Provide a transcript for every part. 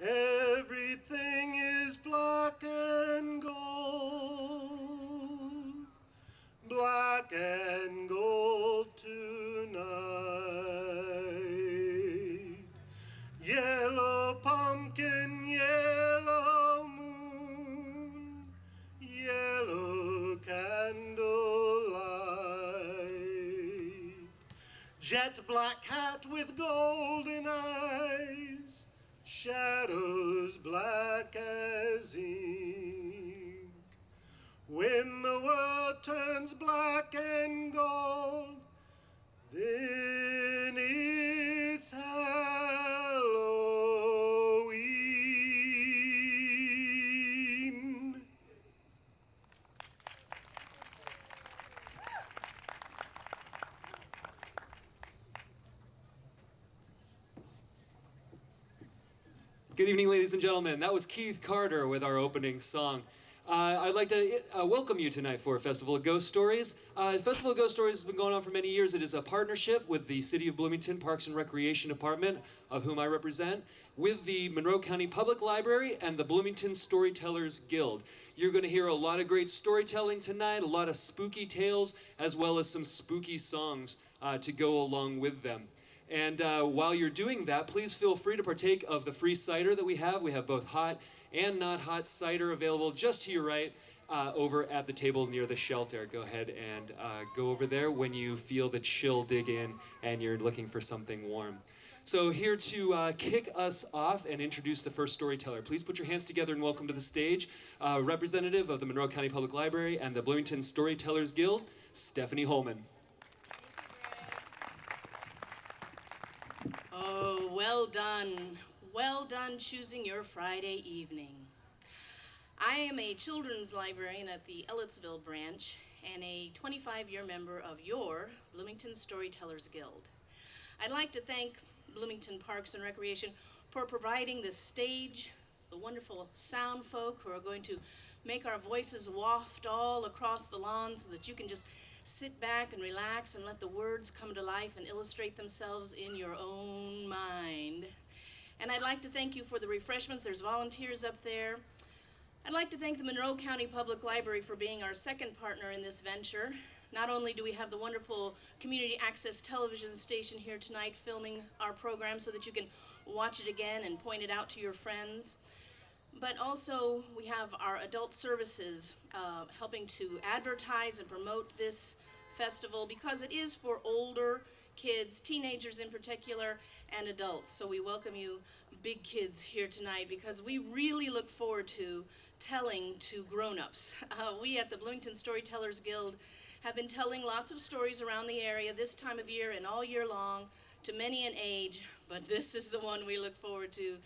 Everything is black and gold, black and gold tonight. Yellow pumpkin, yellow moon, yellow candlelight. Jet black hat with golden eyes, shadows black as ink. When the world turns black and gold, then it's Halloween. Good evening, ladies and gentlemen. That was Keith Carter with our opening song. I'd like to welcome you tonight for Festival of Ghost Stories. Festival of Ghost Stories has been going on for many years. It is a partnership with the City of Bloomington Parks and Recreation Department, of whom I represent, with the Monroe County Public Library and the Bloomington Storytellers Guild. You're going to hear a lot of great storytelling tonight, a lot of spooky tales, as well as some spooky songs to go along with them. And while you're doing that, please feel free to partake of the free cider that we have. We have both hot and not hot cider available just to your right over at the table near the shelter. Go ahead and go over there when you feel the chill dig in and you're looking for something warm. So here to kick us off and introduce the first storyteller. Please put your hands together and welcome to the stage representative of the Monroe County Public Library and the Bloomington Storytellers Guild, Stephanie Holman. Oh, well done. Well done choosing your Friday evening. I am a children's librarian at the Ellettsville branch and a 25-year member of your Bloomington Storytellers Guild. I'd like to thank Bloomington Parks and Recreation for providing the stage, the wonderful sound folk who are going to make our voices waft all across the lawn so that you can just sit back and relax and let the words come to life and illustrate themselves in your own mind. And I'd like to thank you for the refreshments. There's volunteers up there. I'd like to thank the Monroe County Public Library for being our second partner in this venture. Not only do we have the wonderful community access television station here tonight filming our program so that you can watch it again and point it out to your friends, but also we have our adult services helping to advertise and promote this festival because it is for older kids, teenagers in particular, and adults. So we welcome you big kids here tonight because we really look forward to telling to grown-ups. We at the Bloomington Storytellers Guild have been telling lots of stories around the area this time of year and all year long to many an age, but this is the one we look forward to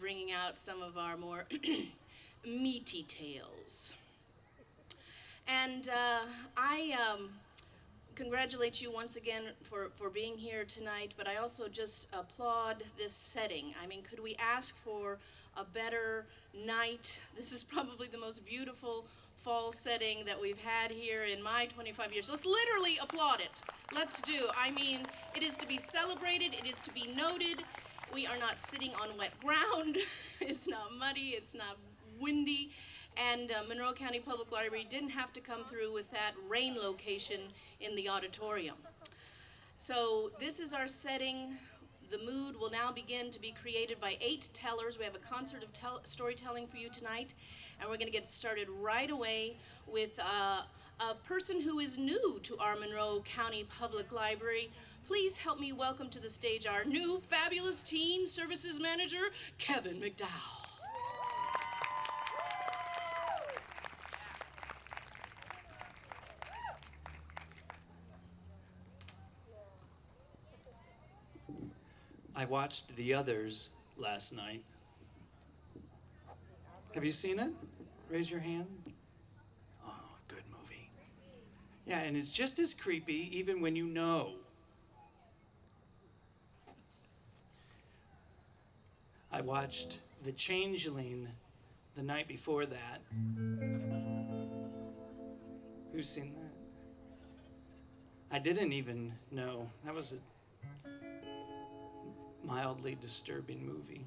bringing out some of our more meaty tales. And I congratulate you once again for being here tonight, but I also just applaud this setting. I mean, could we ask for a better night? This is probably the most beautiful fall setting that we've had here in my 25 years. Let's literally applaud it. Let's do. I mean, it is to be celebrated. It is to be noted. We are not sitting on wet ground. It's not muddy. It's not windy. And Monroe County Public Library didn't have to come through with that rain location in the auditorium. So this is our setting. The mood will now begin to be created by 8 tellers. We have a concert of storytelling for you tonight, and we're going to get started right away with a person who is new to our Monroe County Public Library. Please help me welcome to the stage our new fabulous teen services manager, Kevin McDowell. I watched The Others last night. Have you seen it? Raise your hand. Oh, good movie. Yeah, and it's just as creepy even when you know. I watched The Changeling the night before that. Who's seen that? I didn't even know. That was a mildly disturbing movie.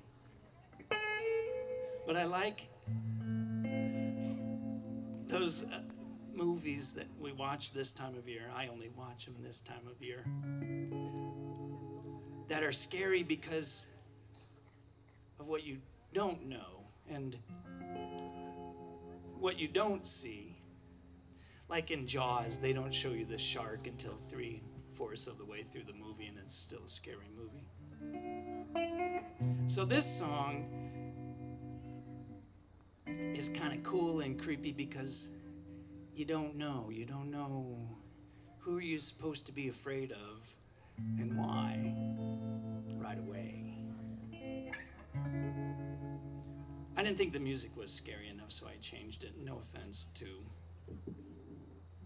But I like those movies that we watch this time of year. I only watch them this time of year. That are scary because of what you don't know and what you don't see. Like in Jaws, they don't show you the shark until 3/4 of the way through the movie, and it's still a scary movie. So this song is kind of cool and creepy because you don't know. You don't know who are you supposed to be afraid of and why right away. I didn't think the music was scary enough, so I changed it. No offense to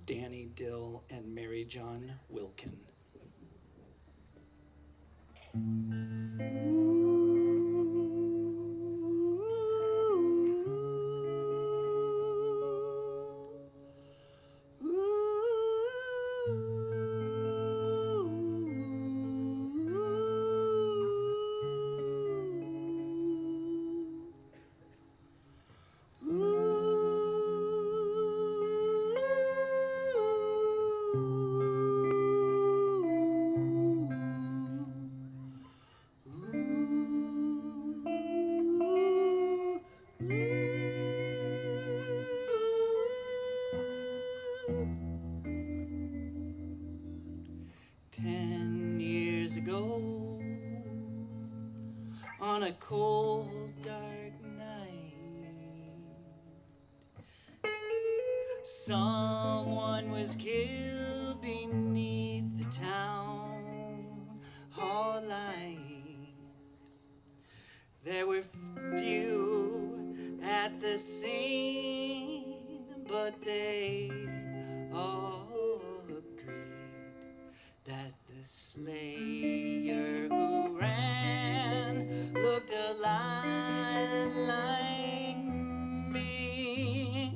Danny Dill and Mary John Wilkin. On a cold, dark night, someone was killed beneath the town hall light. There were few at the scene, but they all agreed that the slayer who ran looked a lot like me.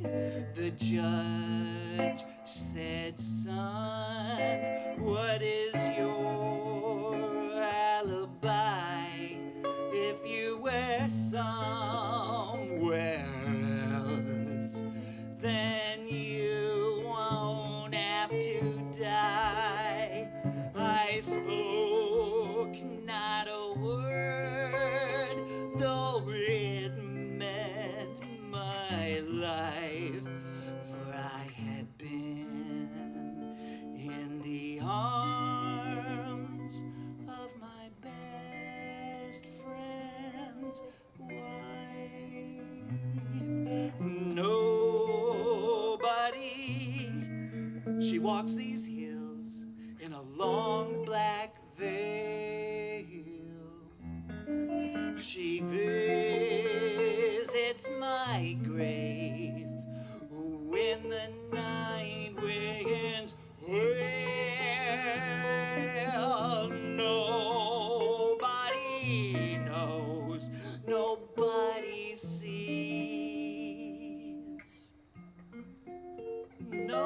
The judge said, son, what is your alibi? If you were somewhere else, then you won't have to die. I spoke not a word, though it meant my life, for I had been in the arms of my best friend's wife. Nobody, she walks these hills in a long black veil. She visits my grave when the night winds wail. Nobody knows, nobody sees. Nobody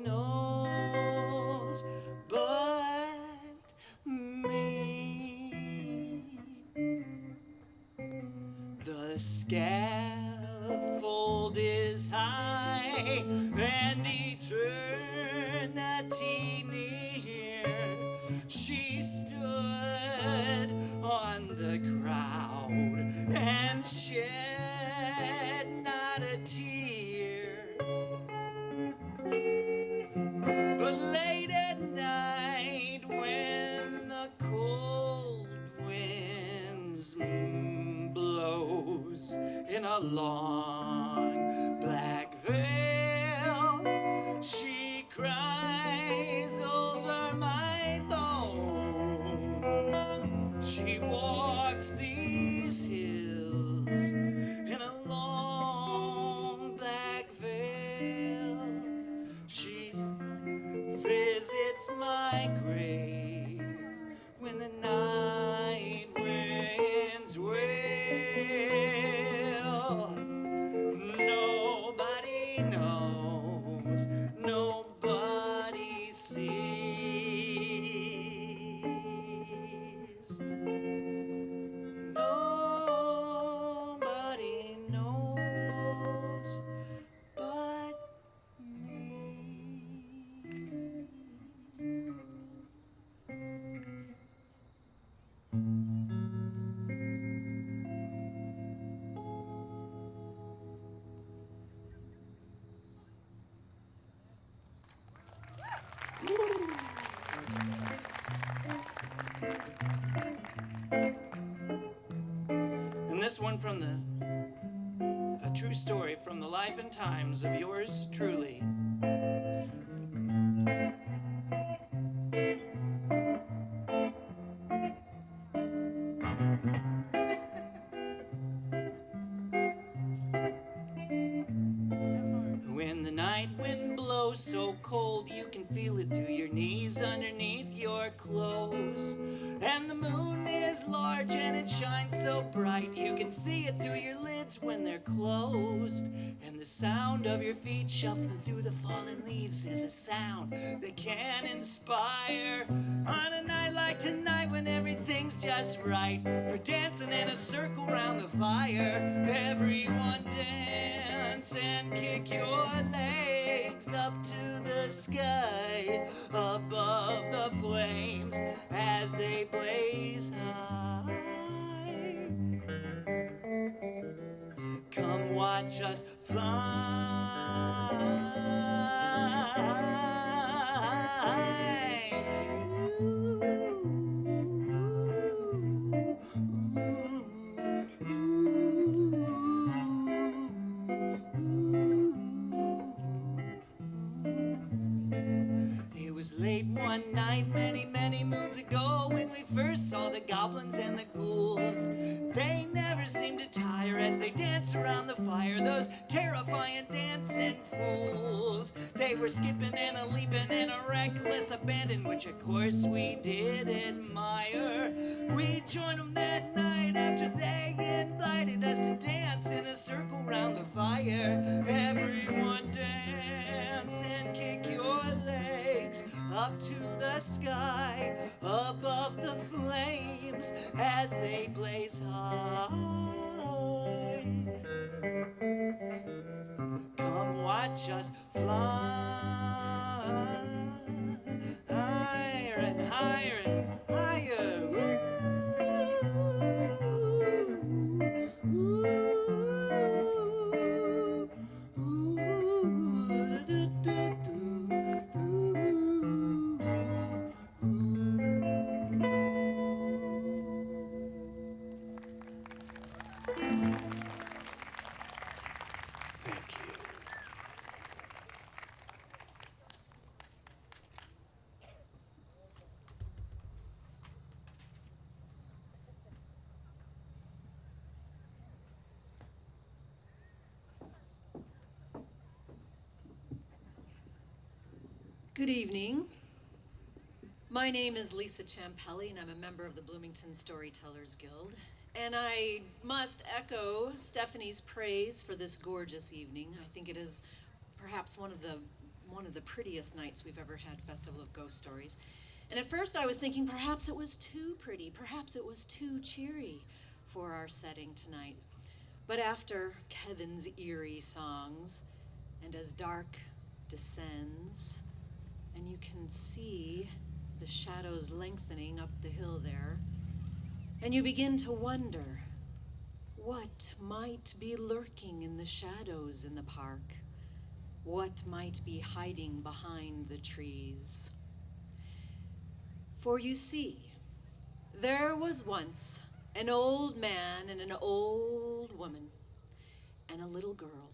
knows but me. The scaffold is high and eternity near. She stood on the crowd and shed not a tear. But late at night, when the cold winds blows in a long black veil, she cries over my bones. She walks these hills in a long black veil. She visits my grave when the night winds wail. Nobody knows, nobody sees. Nobody this one from a true story from the life and times of yours truly. When the night wind blows so cold you can feel it through your knees underneath your clothes, and the moon is large and it shines so bright you can see it through your lids when they're closed, and the sound of your feet shuffling through the fallen leaves is a sound that can inspire on a night like tonight when everything's just right for dancing in a circle round the fire. Everyone dance and kick your legs up to the sky above the flames as they blaze high. Come watch us fly. It was late one night many moons ago when we first saw the goblins and the ghouls. They never seemed to tire as they danced around the fire, those terrifying dancing fools. They were skipping and a leaping in a reckless abandon, which of course we did admire. We joined them that night after they invited us to dance in a circle round the fire. Everyone dance and kick your legs up to the sky above the flames as they blaze high. Come watch us fly higher and higher and higher. Ooh, ooh, ooh, do, do, do, do, Thank you. Good evening. My name is Lisa Champelli, and I'm a member of the Bloomington Storytellers Guild. And I must echo Stephanie's praise for this gorgeous evening. I think it is perhaps one of the prettiest nights we've ever had, Festival of Ghost Stories. And at first I was thinking perhaps it was too pretty, perhaps it was too cheery for our setting tonight. But after Kevin's eerie songs, and as dark descends, and you can see the shadows lengthening up the hill there, and you begin to wonder what might be lurking in the shadows in the park, what might be hiding behind the trees. For you see, there was once an old man and an old woman and a little girl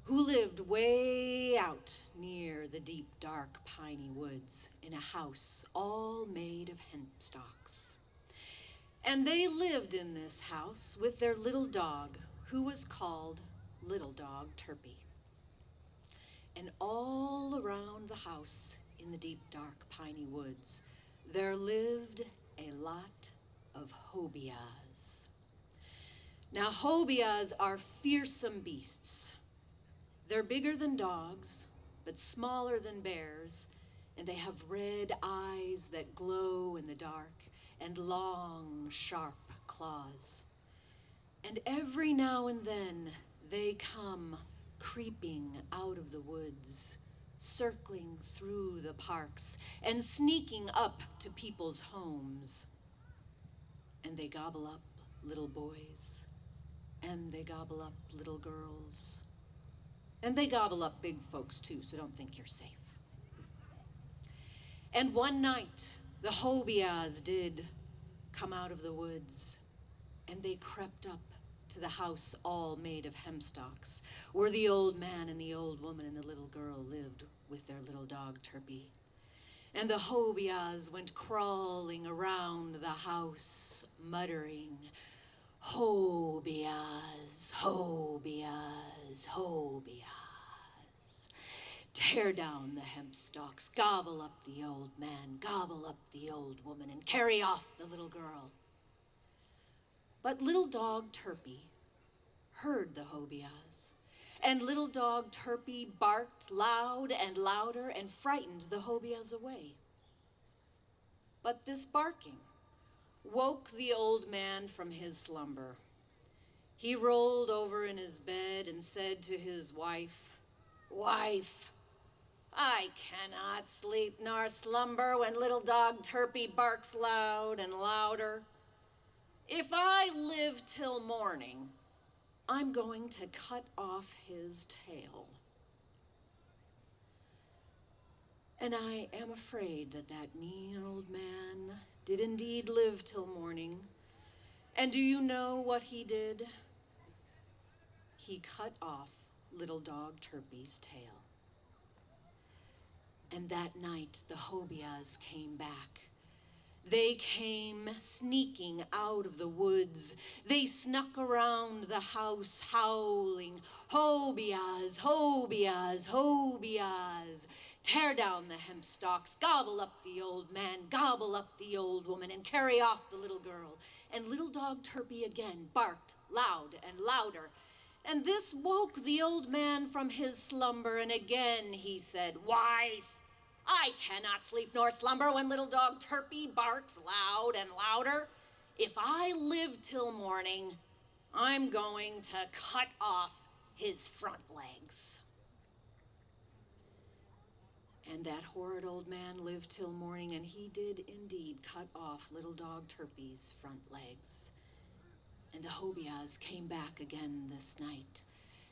who lived way out near the deep, dark, piney woods in a house all made of hemp stalks. And they lived in this house with their little dog, who was called Little Dog Turpie. And all around the house in the deep, dark, piney woods, there lived a lot of hobias. Now, hobias are fearsome beasts. They're bigger than dogs, but smaller than bears, and they have red eyes that glow in the dark and long, sharp claws. And every now and then, they come creeping out of the woods, circling through the parks, and sneaking up to people's homes. And they gobble up little boys, and they gobble up little girls. And they gobble up big folks too, so don't think you're safe. And one night, the hobias did come out of the woods, and they crept up to the house all made of hemstocks, where the old man and the old woman and the little girl lived with their little dog Turpie. And the Hobias went crawling around the house, muttering, Hobias, Hobias, Hobias. Tear down the hemp stalks, gobble up the old man, gobble up the old woman, and carry off the little girl. But little dog Turpie heard the Hobias, and little dog Turpie barked loud and louder and frightened the Hobias away. But this barking woke the old man from his slumber. He rolled over in his bed and said to his wife, Wife, I cannot sleep nor slumber when little dog Turpie barks loud and louder. If I live till morning, I'm going to cut off his tail. And I am afraid that that mean old man did indeed live till morning. And do you know what he did? He cut off little dog Turpie's tail. And that night the Hobias came back. They came sneaking out of the woods. They snuck around the house howling, Hobias, Hobias, Hobias. Tear down the hemp stalks, gobble up the old man, gobble up the old woman, and carry off the little girl. And little dog Turpie again barked loud and louder. And this woke the old man from his slumber, and again he said, Wife, I cannot sleep nor slumber when little dog Turpie barks loud and louder. If I live till morning, I'm going to cut off his front legs. And that horrid old man lived till morning, and he did indeed cut off little dog Turpie's front legs. And the Hobias came back again this night.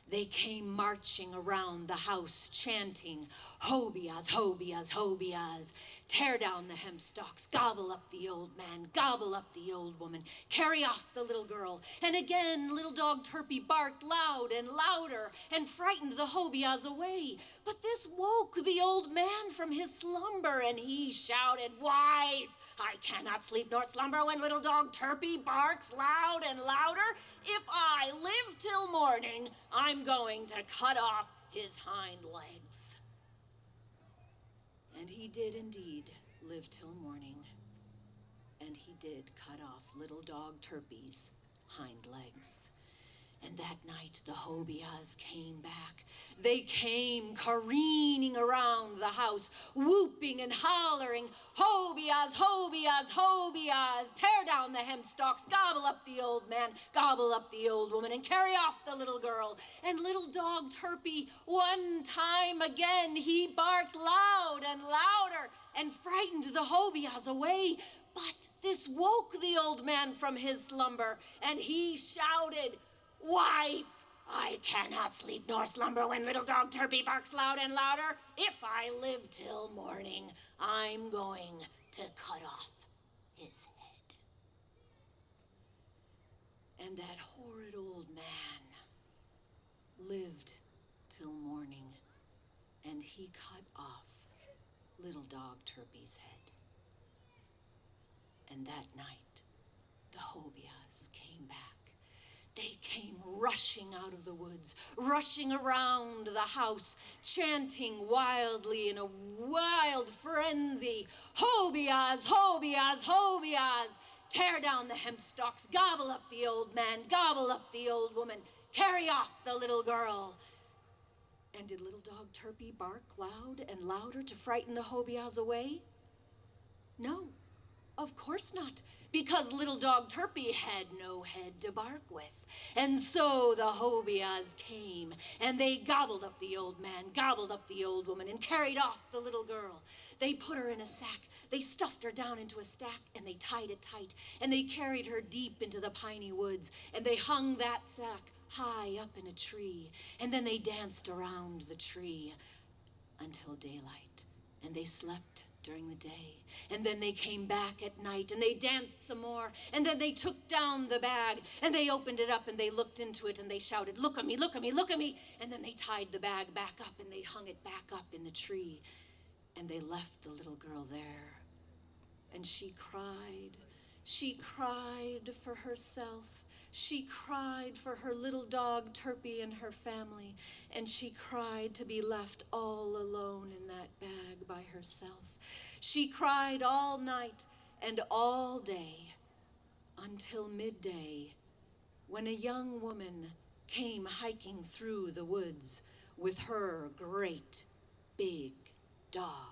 They came marching around the house, chanting, Hobias, Hobias, Hobias. Tear down the hemp stalks, gobble up the old man, gobble up the old woman, carry off the little girl. And again, little dog Turpie barked loud and louder and frightened the Hobias away. But this woke the old man from his slumber, and he shouted, Wife, I cannot sleep nor slumber when little dog Turpie barks loud and louder. If I live till morning, I'm going to cut off his hind legs. And he did indeed live till morning, and he did cut off little dog Turpie's hind legs. And that night the Hobias came back. They came careening around the house, whooping and hollering, Hobias, Hobias, Hobias. Tear down the hemp stalks, gobble up the old man, gobble up the old woman, and carry off the little girl. And little dog Turpie, one time again, he barked loud and louder and frightened the Hobias away. But this woke the old man from his slumber, and he shouted, Wife, I cannot sleep nor slumber when little dog Turpie barks loud and louder. If I live till morning, I'm going to cut off his head. And that horrid old man lived till morning, and he cut off little dog Turpie's head. And that night, the Hobias came back. They came rushing out of the woods, rushing around the house, chanting wildly in a wild frenzy, Hobias, Hobias, Hobias. Tear down the hemp stalks, gobble up the old man, gobble up the old woman, carry off the little girl. And did little dog Turpie bark loud and louder to frighten the Hobias away? No, of course not. Because little dog Turpie had no head to bark with. And so the Hobias came, and they gobbled up the old man, gobbled up the old woman, and carried off the little girl. They put her in a sack, they stuffed her down into a stack, and they tied it tight, and they carried her deep into the piney woods, and they hung that sack high up in a tree, and then they danced around the tree until daylight, and they slept during the day. And then they came back at night and they danced some more. And then they took down the bag and they opened it up and they looked into it and they shouted, "Look at me, look at me, look at me." And then they tied the bag back up and they hung it back up in the tree. And they left the little girl there. And she cried. She cried for herself. She cried for her little dog Turpie and her family. And she cried to be left all alone in that bag by herself. She cried all night and all day until midday, when a young woman came hiking through the woods with her great big dog.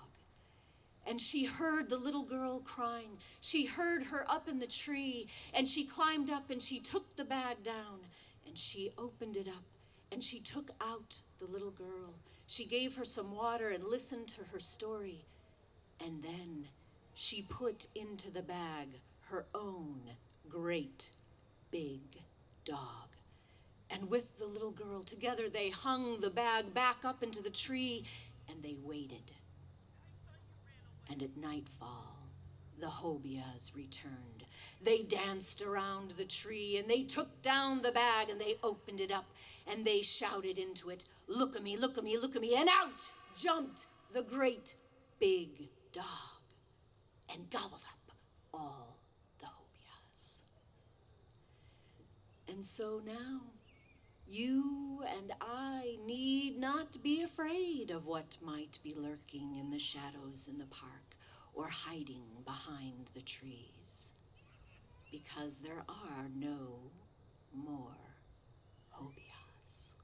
And she heard the little girl crying. She heard her up in the tree, and she climbed up and she took the bag down and she opened it up and she took out the little girl. She gave her some water and listened to her story. And then she put into the bag her own great big dog. And with the little girl together, they hung the bag back up into the tree and they waited. And at nightfall, the Hobias returned. They danced around the tree and they took down the bag and they opened it up and they shouted into it, "Look at me, look at me, look at me." And out jumped the great big dog and gobbled up all the Hobias. And so now, you and I need not be afraid of what might be lurking in the shadows in the park or hiding behind the trees, because there are no more Hobias.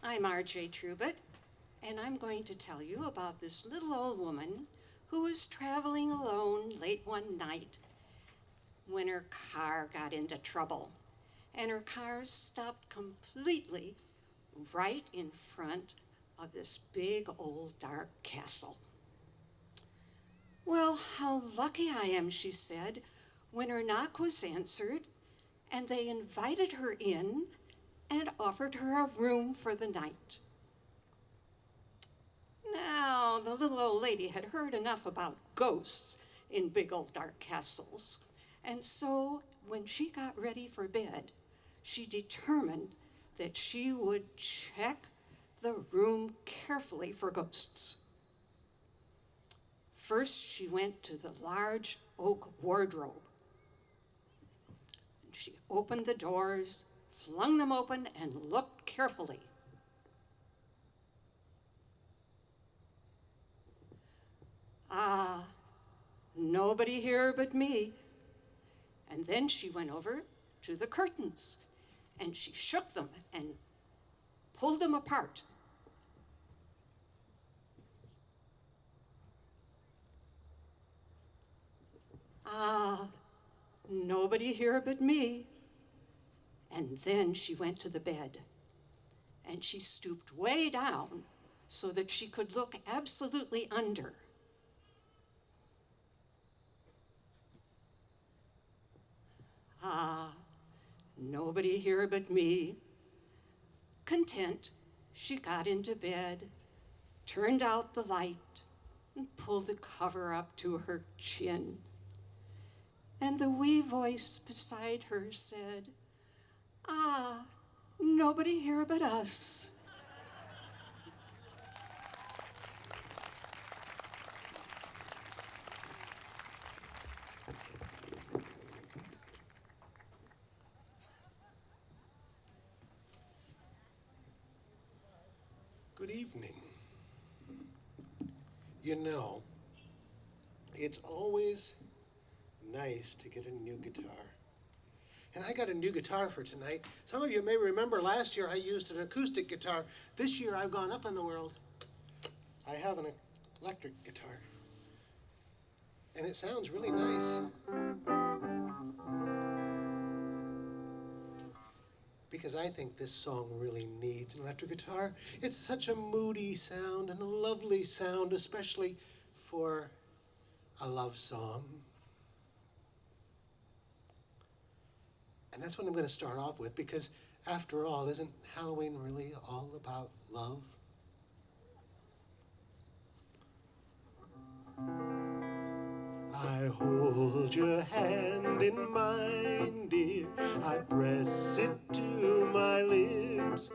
I'm R.J. Trubet, and I'm going to tell you about this little old woman who was traveling alone late one night when her car got into trouble. And her car stopped completely right in front of this big old dark castle. "Well, how lucky I am," she said, when her knock was answered, and they invited her in and offered her a room for the night. Now, the little old lady had heard enough about ghosts in big old dark castles, and so when she got ready for bed, she determined that she would check the room carefully for ghosts. First, she went to the large oak wardrobe. And she opened the doors, flung them open, and looked carefully. Ah, nobody here but me. And then she went over to the curtains, and she shook them and pulled them apart. Ah, nobody here but me. And then she went to the bed, and she stooped way down so that she could look absolutely under. Ah, nobody here but me. Content, she got into bed, turned out the light, and pulled the cover up to her chin. And the wee voice beside her said, "Ah, nobody here but us." Good evening. You know, it's always nice to get a new guitar. And I got a new guitar for tonight. Some of you may remember last year I used an acoustic guitar. This year I've gone up in the world. I have an electric guitar. And it sounds really nice. because I think this song really needs an electric guitar. It's such a moody sound and a lovely sound, especially for a love song. And that's what I'm going to start off with, because after all, isn't Halloween really all about love? I hold your hand in mine, dear. I press it to my lips.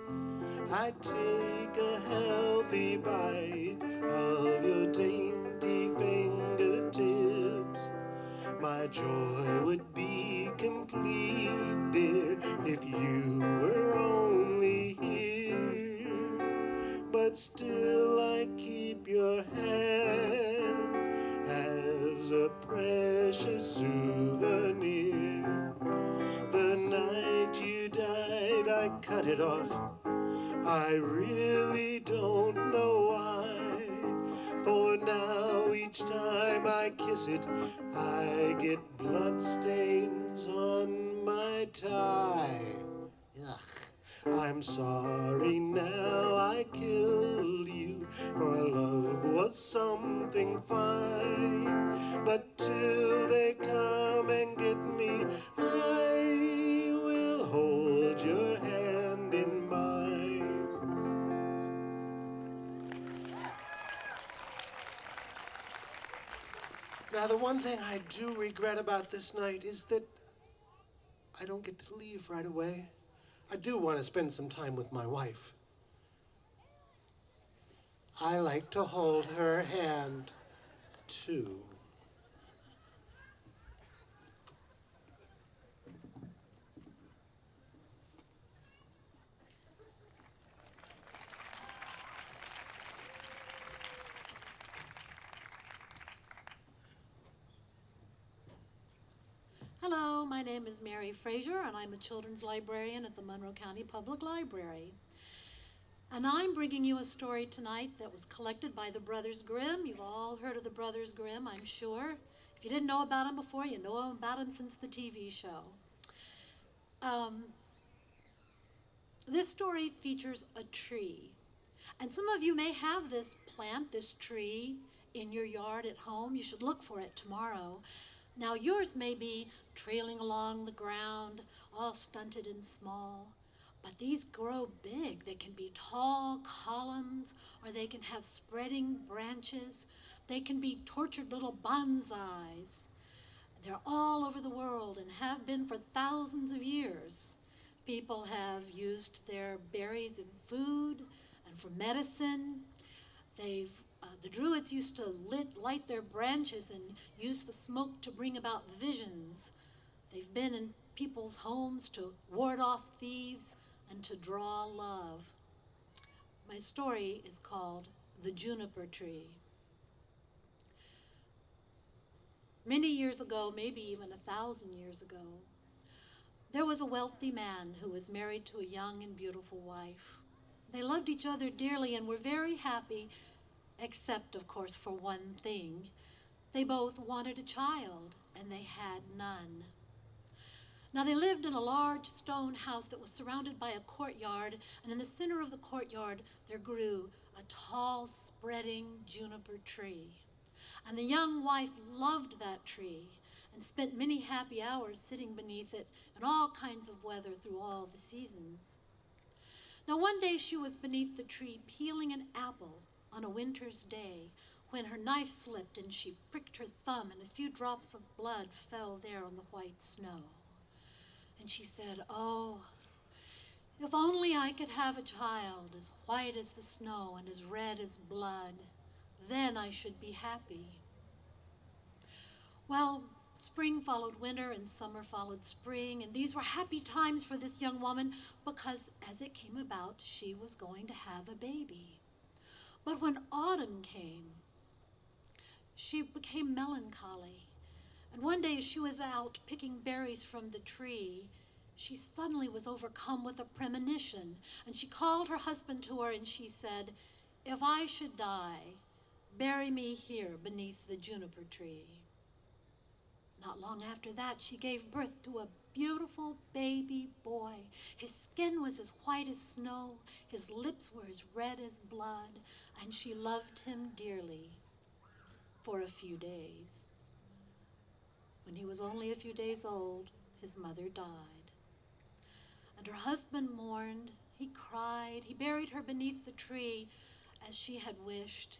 I take a healthy bite of your dainty fingertips. My joy would be complete, dear, if you were only here. But still I keep your hand as a precious souvenir. The night you died, I cut it off. I really don't know why. For now, each time I kiss it, I get blood stains on my tie. Ugh. I'm sorry now I killed you, for our love was something fine. But till they come and get me, I will hold your hand in mine. Now, the one thing I do regret about this night is that I don't get to leave right away. I do want to spend some time with my wife. I like to hold her hand, too. Hello, my name is Mary Frazier, and I'm a children's librarian at the Monroe County Public Library. And I'm bringing you a story tonight that was collected by the Brothers Grimm. You've all heard of the Brothers Grimm, I'm sure. If you didn't know about them before, you know about them since the TV show. This story features a tree. And some of you may have this plant, this tree, in your yard at home. You should look for it tomorrow. Now, yours may be trailing along the ground, all stunted and small, but these grow big. They can be tall columns, or they can have spreading branches. They can be tortured little bonsais. They're all over the world and have been for thousands of years. People have used their berries in food and for medicine. The Druids used to light their branches and use the smoke to bring about visions. They've been in people's homes to ward off thieves and to draw love. My story is called The Juniper Tree. Many years ago, maybe even 1,000 years ago, there was a wealthy man who was married to a young and beautiful wife. They loved each other dearly and were very happy, except, of course, for one thing. They both wanted a child, and they had none. Now, they lived in a large stone house that was surrounded by a courtyard, and in the center of the courtyard, there grew a tall, spreading juniper tree. And the young wife loved that tree and spent many happy hours sitting beneath it in all kinds of weather through all the seasons. Now, one day she was beneath the tree peeling an apple on a winter's day when her knife slipped and she pricked her thumb and a few drops of blood fell there on the white snow. And she said, "Oh, if only I could have a child as white as the snow and as red as blood, then I should be happy." Well, spring followed winter and summer followed spring, and these were happy times for this young woman because as it came about, she was going to have a baby. But when autumn came, she became melancholy. And one day as she was out picking berries from the tree, she suddenly was overcome with a premonition. And she called her husband to her and she said, "If I should die, bury me here beneath the juniper tree." Not long after that, she gave birth to a beautiful baby boy. His skin was as white as snow, his lips were as red as blood, and she loved him dearly for a few days. When he was only a few days old, his mother died. And her husband mourned, he cried, he buried her beneath the tree as she had wished.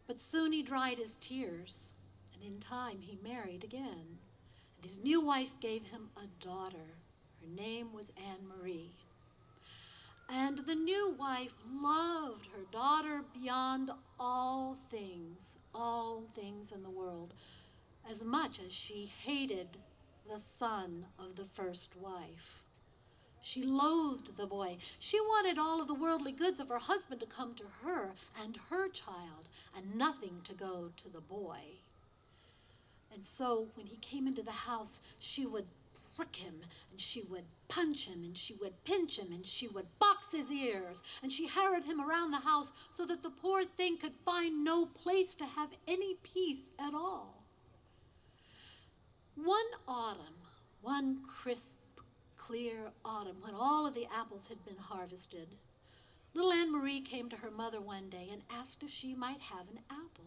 But soon he dried his tears, and in time he married again. And his new wife gave him a daughter. Her name was Anne Marie. And the new wife loved her daughter beyond all things in the world, as much as she hated the son of the first wife. She loathed the boy. She wanted all of the worldly goods of her husband to come to her and her child, and nothing to go to the boy. And so when he came into the house, she would prick him, and she would punch him, and she would pinch him, and she would box his ears, and she harried him around the house so that the poor thing could find no place to have any peace at all. One autumn, one crisp, clear autumn, when all of the apples had been harvested, little Anne Marie came to her mother one day and asked if she might have an apple.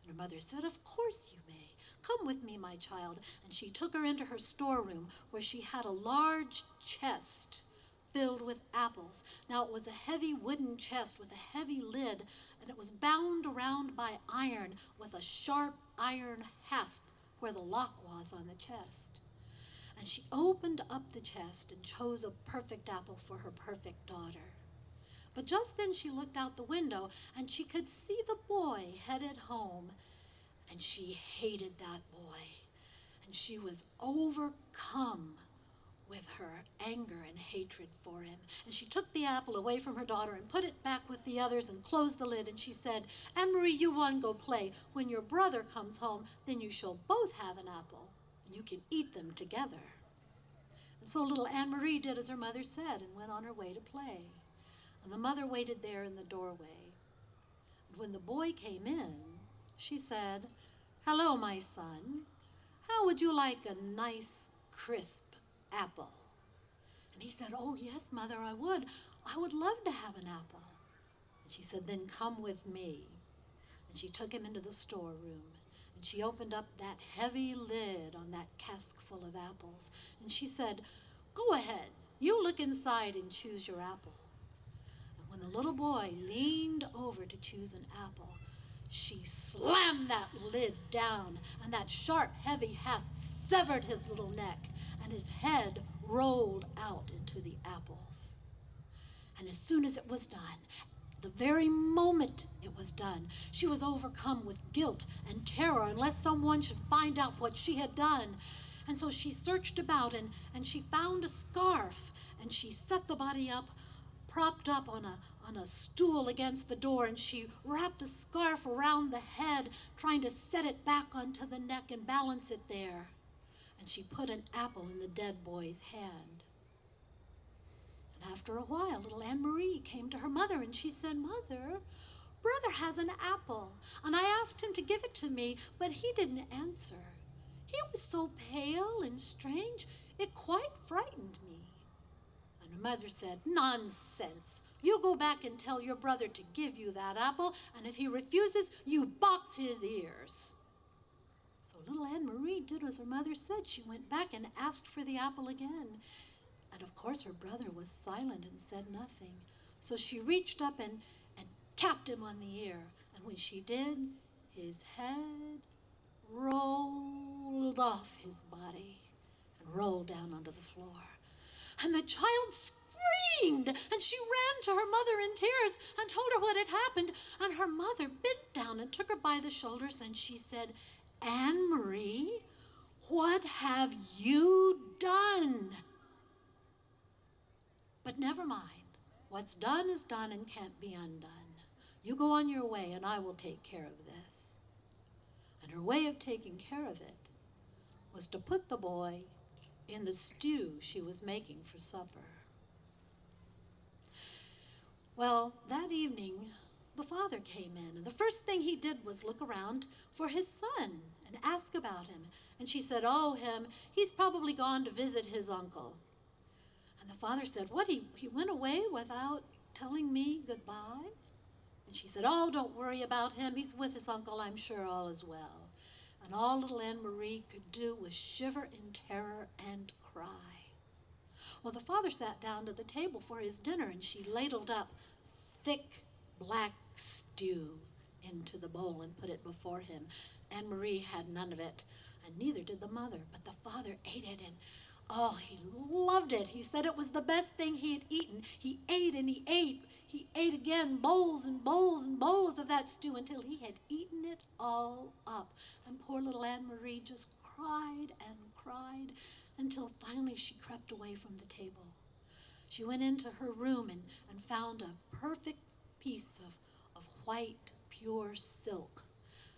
And her mother said, "Of course you may. Come with me, my child." And she took her into her storeroom, where she had a large chest filled with apples. Now it was a heavy wooden chest with a heavy lid, and it was bound around by iron with a sharp iron hasp where the lock was on the chest. And she opened up the chest and chose a perfect apple for her perfect daughter. But just then she looked out the window, and she could see the boy headed home, and she hated that boy, and she was overcome with her anger and hatred for him. And she took the apple away from her daughter and put it back with the others and closed the lid, and she said, "Anne Marie, you run, go play. When your brother comes home, then you shall both have an apple, and you can eat them together." And so little Anne Marie did as her mother said and went on her way to play. And the mother waited there in the doorway. And when the boy came in, she said, "Hello, my son. How would you like a nice, crisp apple?" And he said, "Oh, yes, Mother, I would. I would love to have an apple." And she said, "Then come with me." And she took him into the storeroom, and she opened up that heavy lid on that cask full of apples. And she said, "Go ahead. You look inside and choose your apple." And when the little boy leaned over to choose an apple, she slammed that lid down, and that sharp, heavy hasp severed his little neck, and his head rolled out into the apples. And as soon as it was done, the very moment it was done, she was overcome with guilt and terror unless someone should find out what she had done. And so she searched about, and she found a scarf, and she set the body up, propped up on a stool against the door, and she wrapped the scarf around the head, trying to set it back onto the neck and balance it there. And she put an apple in the dead boy's hand. And after a while, little Anne Marie came to her mother, and she said, "Mother, brother has an apple, and I asked him to give it to me, but he didn't answer. He was so pale and strange, it quite frightened me." And her mother said, "Nonsense. You go back and tell your brother to give you that apple, and if he refuses, you box his ears." So little Anne Marie did as her mother said. She went back and asked for the apple again. And of course her brother was silent and said nothing. So she reached up and tapped him on the ear. And when she did, his head rolled off his body and rolled down onto the floor. And the child screamed, and she ran to her mother in tears and told her what had happened. And her mother bent down and took her by the shoulders, and she said, "Anne Marie, what have you done?" But never mind. What's done is done and can't be undone. You go on your way, and I will take care of this. And her way of taking care of it was to put the boy in the stew she was making for supper. Well, that evening, the father came in, and the first thing he did was look around for his son and ask about him. And she said, "Oh, him, he's probably gone to visit his uncle." And the father said, "What, he went away without telling me goodbye?" And she said, "Oh, don't worry about him. He's with his uncle. I'm sure all is well." And all little Anne-Marie could do was shiver in terror and cry. Well, the father sat down to the table for his dinner, and she ladled up thick black stew into the bowl and put it before him. Anne-Marie had none of it, and neither did the mother, but the father ate it, and oh, he loved it. He said it was the best thing he had eaten. He ate and he ate. He ate again bowls and bowls and bowls of that stew until he had eaten it all up. And poor little Anne-Marie just cried and cried until finally she crept away from the table. She went into her room and found a perfect piece of white, pure silk.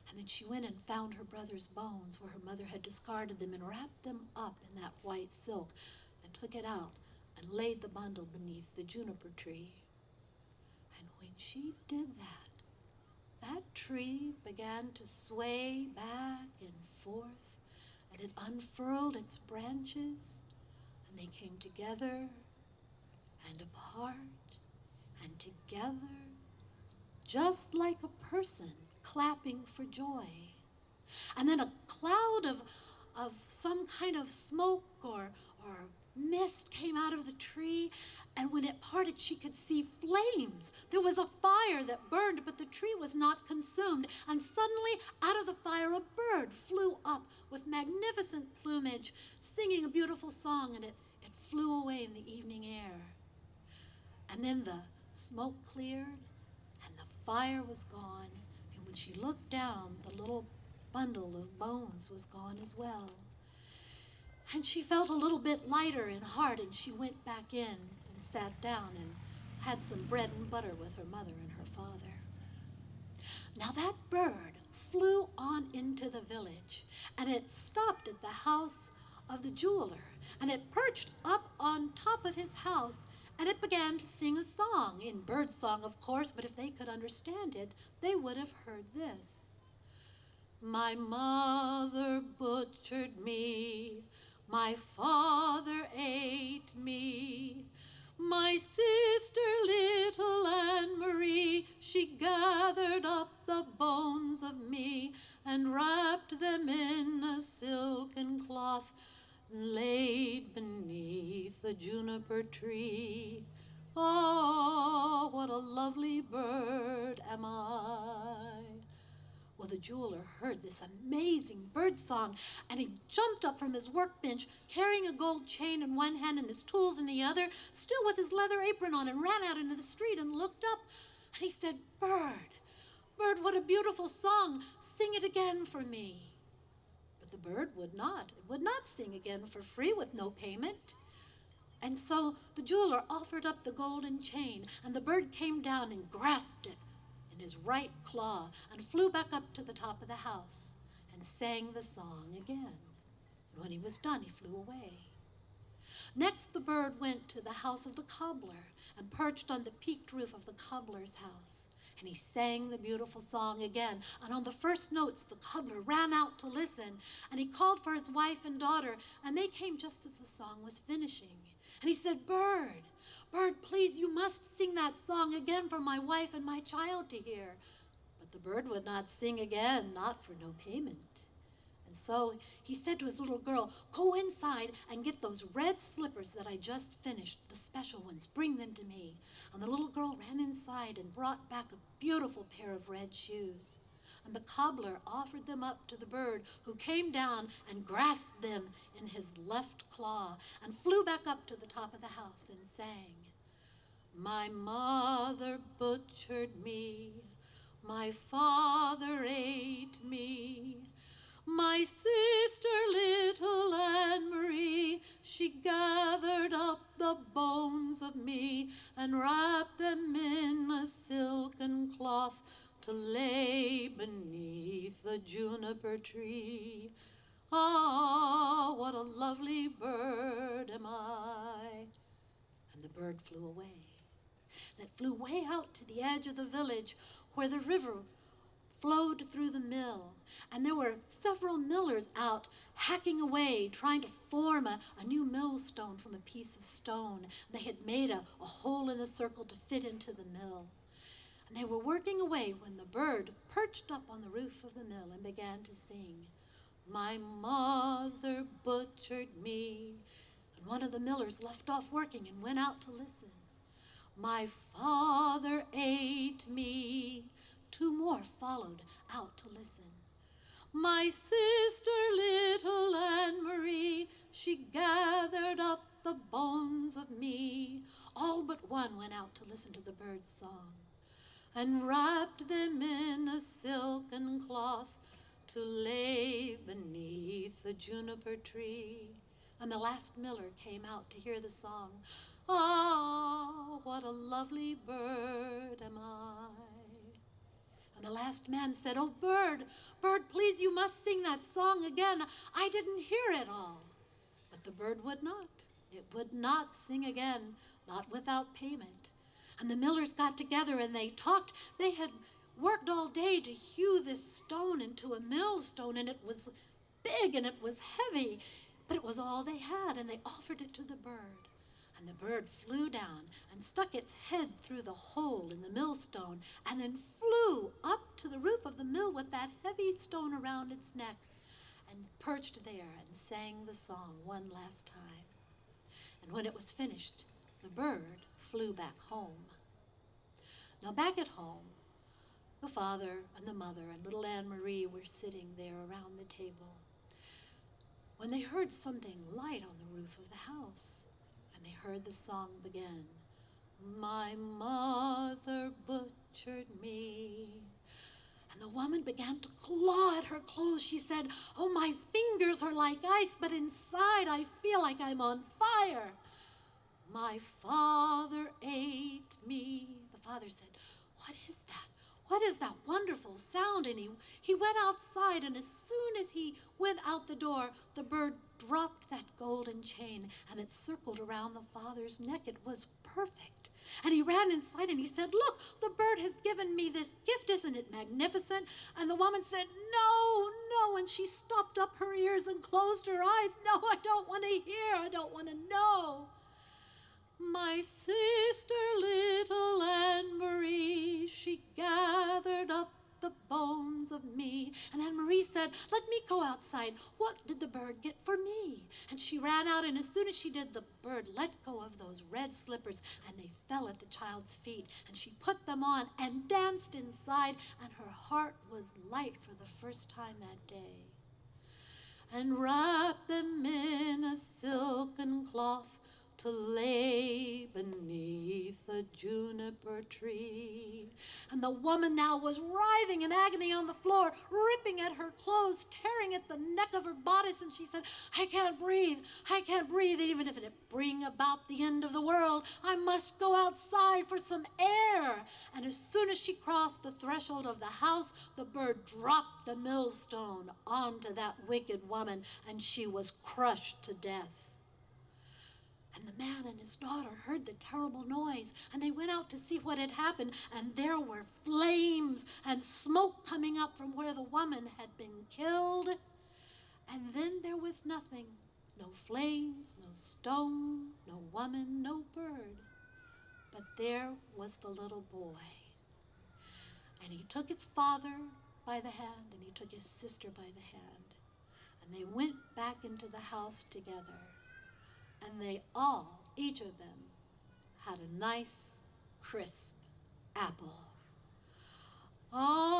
And then she went and found her brother's bones where her mother had discarded them and wrapped them up in that white silk and took it out and laid the bundle beneath the juniper tree. And when she did that, that tree began to sway back and forth, and it unfurled its branches, and they came together and apart and together, just like a person clapping for joy. And then a cloud of some kind of smoke or mist came out of the tree, and when it parted, she could see flames. There was a fire that burned, but the tree was not consumed. And suddenly, out of the fire, a bird flew up with magnificent plumage, singing a beautiful song, and it flew away in the evening air. And then the smoke cleared, and the fire was gone. And when she looked down, the little bundle of bones was gone as well. And she felt a little bit lighter in heart, and she went back in and sat down and had some bread and butter with her mother and her father. Now that bird flew on into the village, and it stopped at the house of the jeweler, and it perched up on top of his house, and it began to sing a song, in bird song, of course, but if they could understand it, they would have heard this. My mother butchered me, my father ate me, my sister little Anne-Marie, she gathered up the bones of me and wrapped them in a silken cloth, laid beneath the juniper tree. Oh, what a lovely bird am I. Well, the jeweler heard this amazing bird song, and he jumped up from his workbench, carrying a gold chain in one hand and his tools in the other, still with his leather apron on, and ran out into the street and looked up, and he said, "Bird, bird, what a beautiful song. Sing it again for me." But the bird would not. It would not sing again for free with no payment. And so the jeweler offered up the golden chain, and the bird came down and grasped it in his right claw and flew back up to the top of the house and sang the song again. And when he was done, he flew away. Next, the bird went to the house of the cobbler and perched on the peaked roof of the cobbler's house. And he sang the beautiful song again. And on the first notes, the cobbler ran out to listen. And he called for his wife and daughter, and they came just as the song was finishing. And he said, "Bird, bird, please, you must sing that song again for my wife and my child to hear." But the bird would not sing again, not for no payment. And so he said to his little girl, "Go inside and get those red slippers that I just finished, the special ones. Bring them to me." And the little girl ran inside and brought back a beautiful pair of red shoes. And the cobbler offered them up to the bird, who came down and grasped them in his left claw and flew back up to the top of the house and sang, "My mother butchered me, my father ate me, my sister little Anne-Marie, she gathered up the bones of me and wrapped them in a silken cloth to lay beneath the juniper tree. Ah, what a lovely bird am I." And the bird flew away. And it flew way out to the edge of the village, where the river flowed through the mill. And there were several millers out hacking away, trying to form a new millstone from a piece of stone. They had made a hole in the circle to fit into the mill. And they were working away when the bird perched up on the roof of the mill and began to sing, "My mother butchered me." And one of the millers left off working and went out to listen. "My father ate me." Two more followed out to listen. "My sister, little Anne Marie, she gathered up the bones of me." All but one went out to listen to the bird's song and wrapped them in a silken cloth to lay beneath the juniper tree. And the last miller came out to hear the song. "Ah, what a lovely bird am I." And the last man said, "Oh, bird, bird, please, you must sing that song again. I didn't hear it all." But the bird would not. It would not sing again, not without payment. And the millers got together and they talked. They had worked all day to hew this stone into a millstone, and it was big and it was heavy, but it was all they had, and they offered it to the bird. And the bird flew down and stuck its head through the hole in the millstone and then flew up to the roof of the mill with that heavy stone around its neck and perched there and sang the song one last time. And when it was finished, the bird flew back home. Now back at home, the father and the mother and little Anne Marie were sitting there around the table when they heard something light on the roof of the house. And they heard the song begin, "My mother butchered me." And the woman began to claw at her clothes. She said, "Oh, my fingers are like ice, but inside I feel like I'm on fire." "My father ate me." The father said, "What is that? What is that wonderful sound?" And he went outside, and as soon as he went out the door, the bird dropped that golden chain, and it circled around the father's neck. It was perfect. And he ran inside and he said, "Look, the bird has given me this gift. Isn't it magnificent?" And the woman said, "No, no." And she stopped up her ears and closed her eyes. "No, I don't want to hear. I don't want to know." "My sister, little Anne Marie, she gathered up the bones of me." And Anne Marie said, "Let me go outside. What did the bird get for me?" And she ran out, and as soon as she did, the bird let go of those red slippers, and they fell at the child's feet. And she put them on and danced inside, and her heart was light for the first time that day. And wrapped them in a silken cloth to lay beneath a juniper tree. And the woman now was writhing in agony on the floor, ripping at her clothes, tearing at the neck of her bodice, and she said, "I can't breathe. I can't breathe. Even if it bring about the end of the world, I must go outside for some air." And as soon as she crossed the threshold of the house, the bird dropped the millstone onto that wicked woman, and she was crushed to death. And the man and his daughter heard the terrible noise, and they went out to see what had happened, and there were flames and smoke coming up from where the woman had been killed. And then there was nothing, no flames, no stone, no woman, no bird. But there was the little boy. And he took his father by the hand, and he took his sister by the hand, and they went back into the house together. And they all, each of them, had a nice, crisp apple. Ah,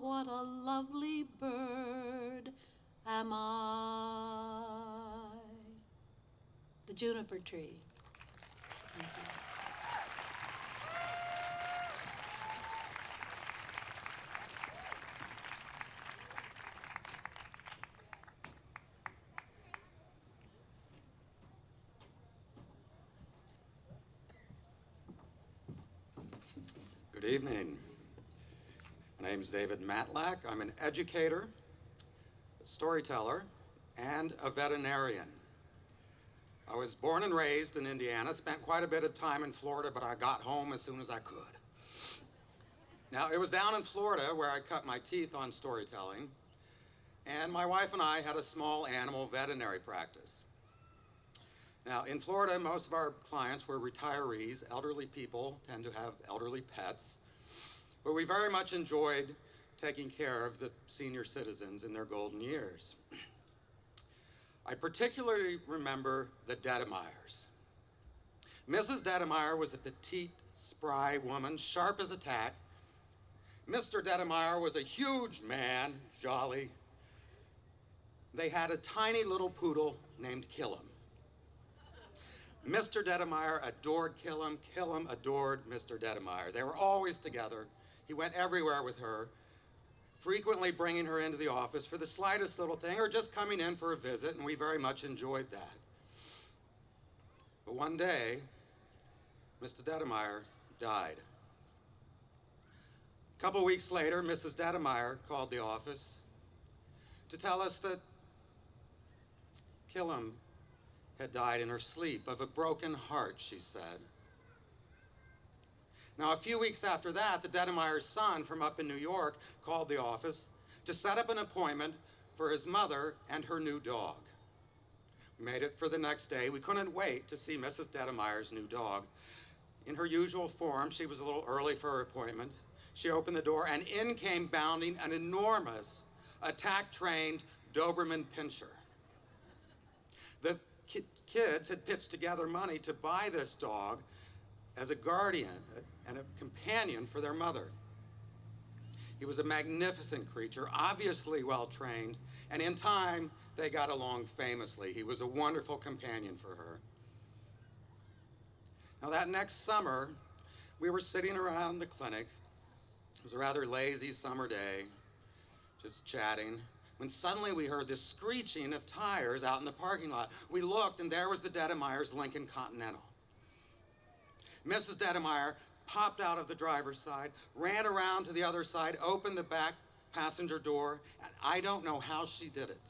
what a lovely bird am I. The juniper tree. Thank you. Good evening. My name is David Matlack. I'm an educator, a storyteller, and a veterinarian. I was born and raised in Indiana, spent quite a bit of time in Florida, but I got home as soon as I could. Now, it was down in Florida where I cut my teeth on storytelling, and my wife and I had a small animal veterinary practice. Now, in Florida, most of our clients were retirees. Elderly people tend to have elderly pets, but we very much enjoyed taking care of the senior citizens in their golden years. I particularly remember the Dedemeyers. Mrs. Dedemeyer was a petite, spry woman, sharp as a tack. Mr. Dedemeyer was a huge man, jolly. They had a tiny little poodle named Killam. Mr. Dedemeyer adored Killam. Killam adored Mr. Dedemeyer. They were always together. He went everywhere with her, frequently bringing her into the office for the slightest little thing or just coming in for a visit, and we very much enjoyed that. But one day, Mr. Dedemeyer died. A couple weeks later, Mrs. Dedemeyer called the office to tell us that Killam had died in her sleep of a broken heart, she said. Now, a few weeks after that, the Dedemeyer's son from up in New York called the office to set up an appointment for his mother and her new dog. We made it for the next day. We couldn't wait to see Mrs. Dedemeyer's new dog. In her usual form, she was a little early for her appointment. She opened the door, and in came bounding an enormous, attack-trained Doberman Pinscher. The kids had pitched together money to buy this dog as a guardian and a companion for their mother. He was a magnificent creature, obviously well-trained, and in time, they got along famously. He was a wonderful companion for her. Now, that next summer, we were sitting around the clinic. It was a rather lazy summer day, just chatting, when suddenly we heard this screeching of tires out in the parking lot. We looked, and there was the Dedemeyer's Lincoln Continental. Mrs. Dedemeyer popped out of the driver's side, ran around to the other side, opened the back passenger door, and I don't know how she did it,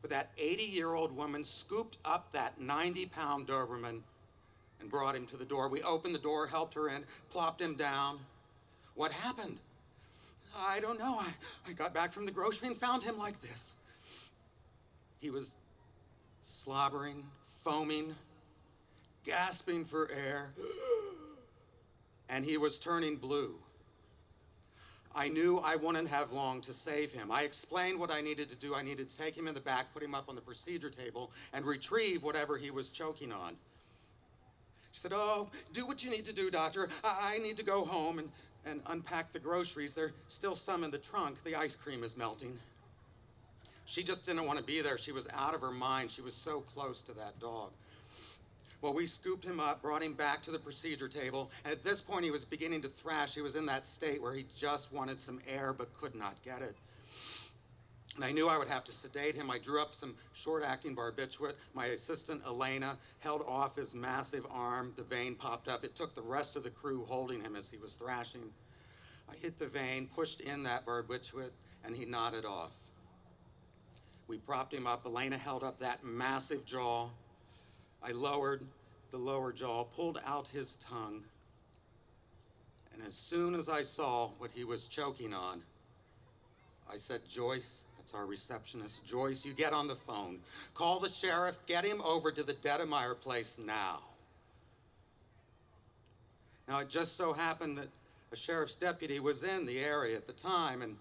but that 80-year-old woman scooped up that 90-pound Doberman and brought him to the door. We opened the door, helped her in, plopped him down. What happened? I don't know. I got back from the grocery and found him like this. He was slobbering, foaming, gasping for air, and he was turning blue. I knew I wouldn't have long to save him. I explained what I needed to do. I needed to take him in the back, put him up on the procedure table, and retrieve whatever he was choking on. She said, "Oh, do what you need to do, doctor. I need to go home and unpack the groceries. There's still some in the trunk. The ice cream is melting." She just didn't want to be there. She was out of her mind. She was so close to that dog. Well, we scooped him up, brought him back to the procedure table, and at this point he was beginning to thrash. He was in that state where he just wanted some air but could not get it. And I knew I would have to sedate him. I drew up some short-acting barbiturate. My assistant, Elena, held off his massive arm. The vein popped up. It took the rest of the crew holding him as he was thrashing. I hit the vein, pushed in that barbiturate, and he nodded off. We propped him up. Elena held up that massive jaw. I lowered the lower jaw, pulled out his tongue, and as soon as I saw what he was choking on, I said, "Joyce," that's our receptionist, "Joyce, you get on the phone. Call the sheriff. Get him over to the Dedemeyer place now." Now, it just so happened that a sheriff's deputy was in the area at the time, and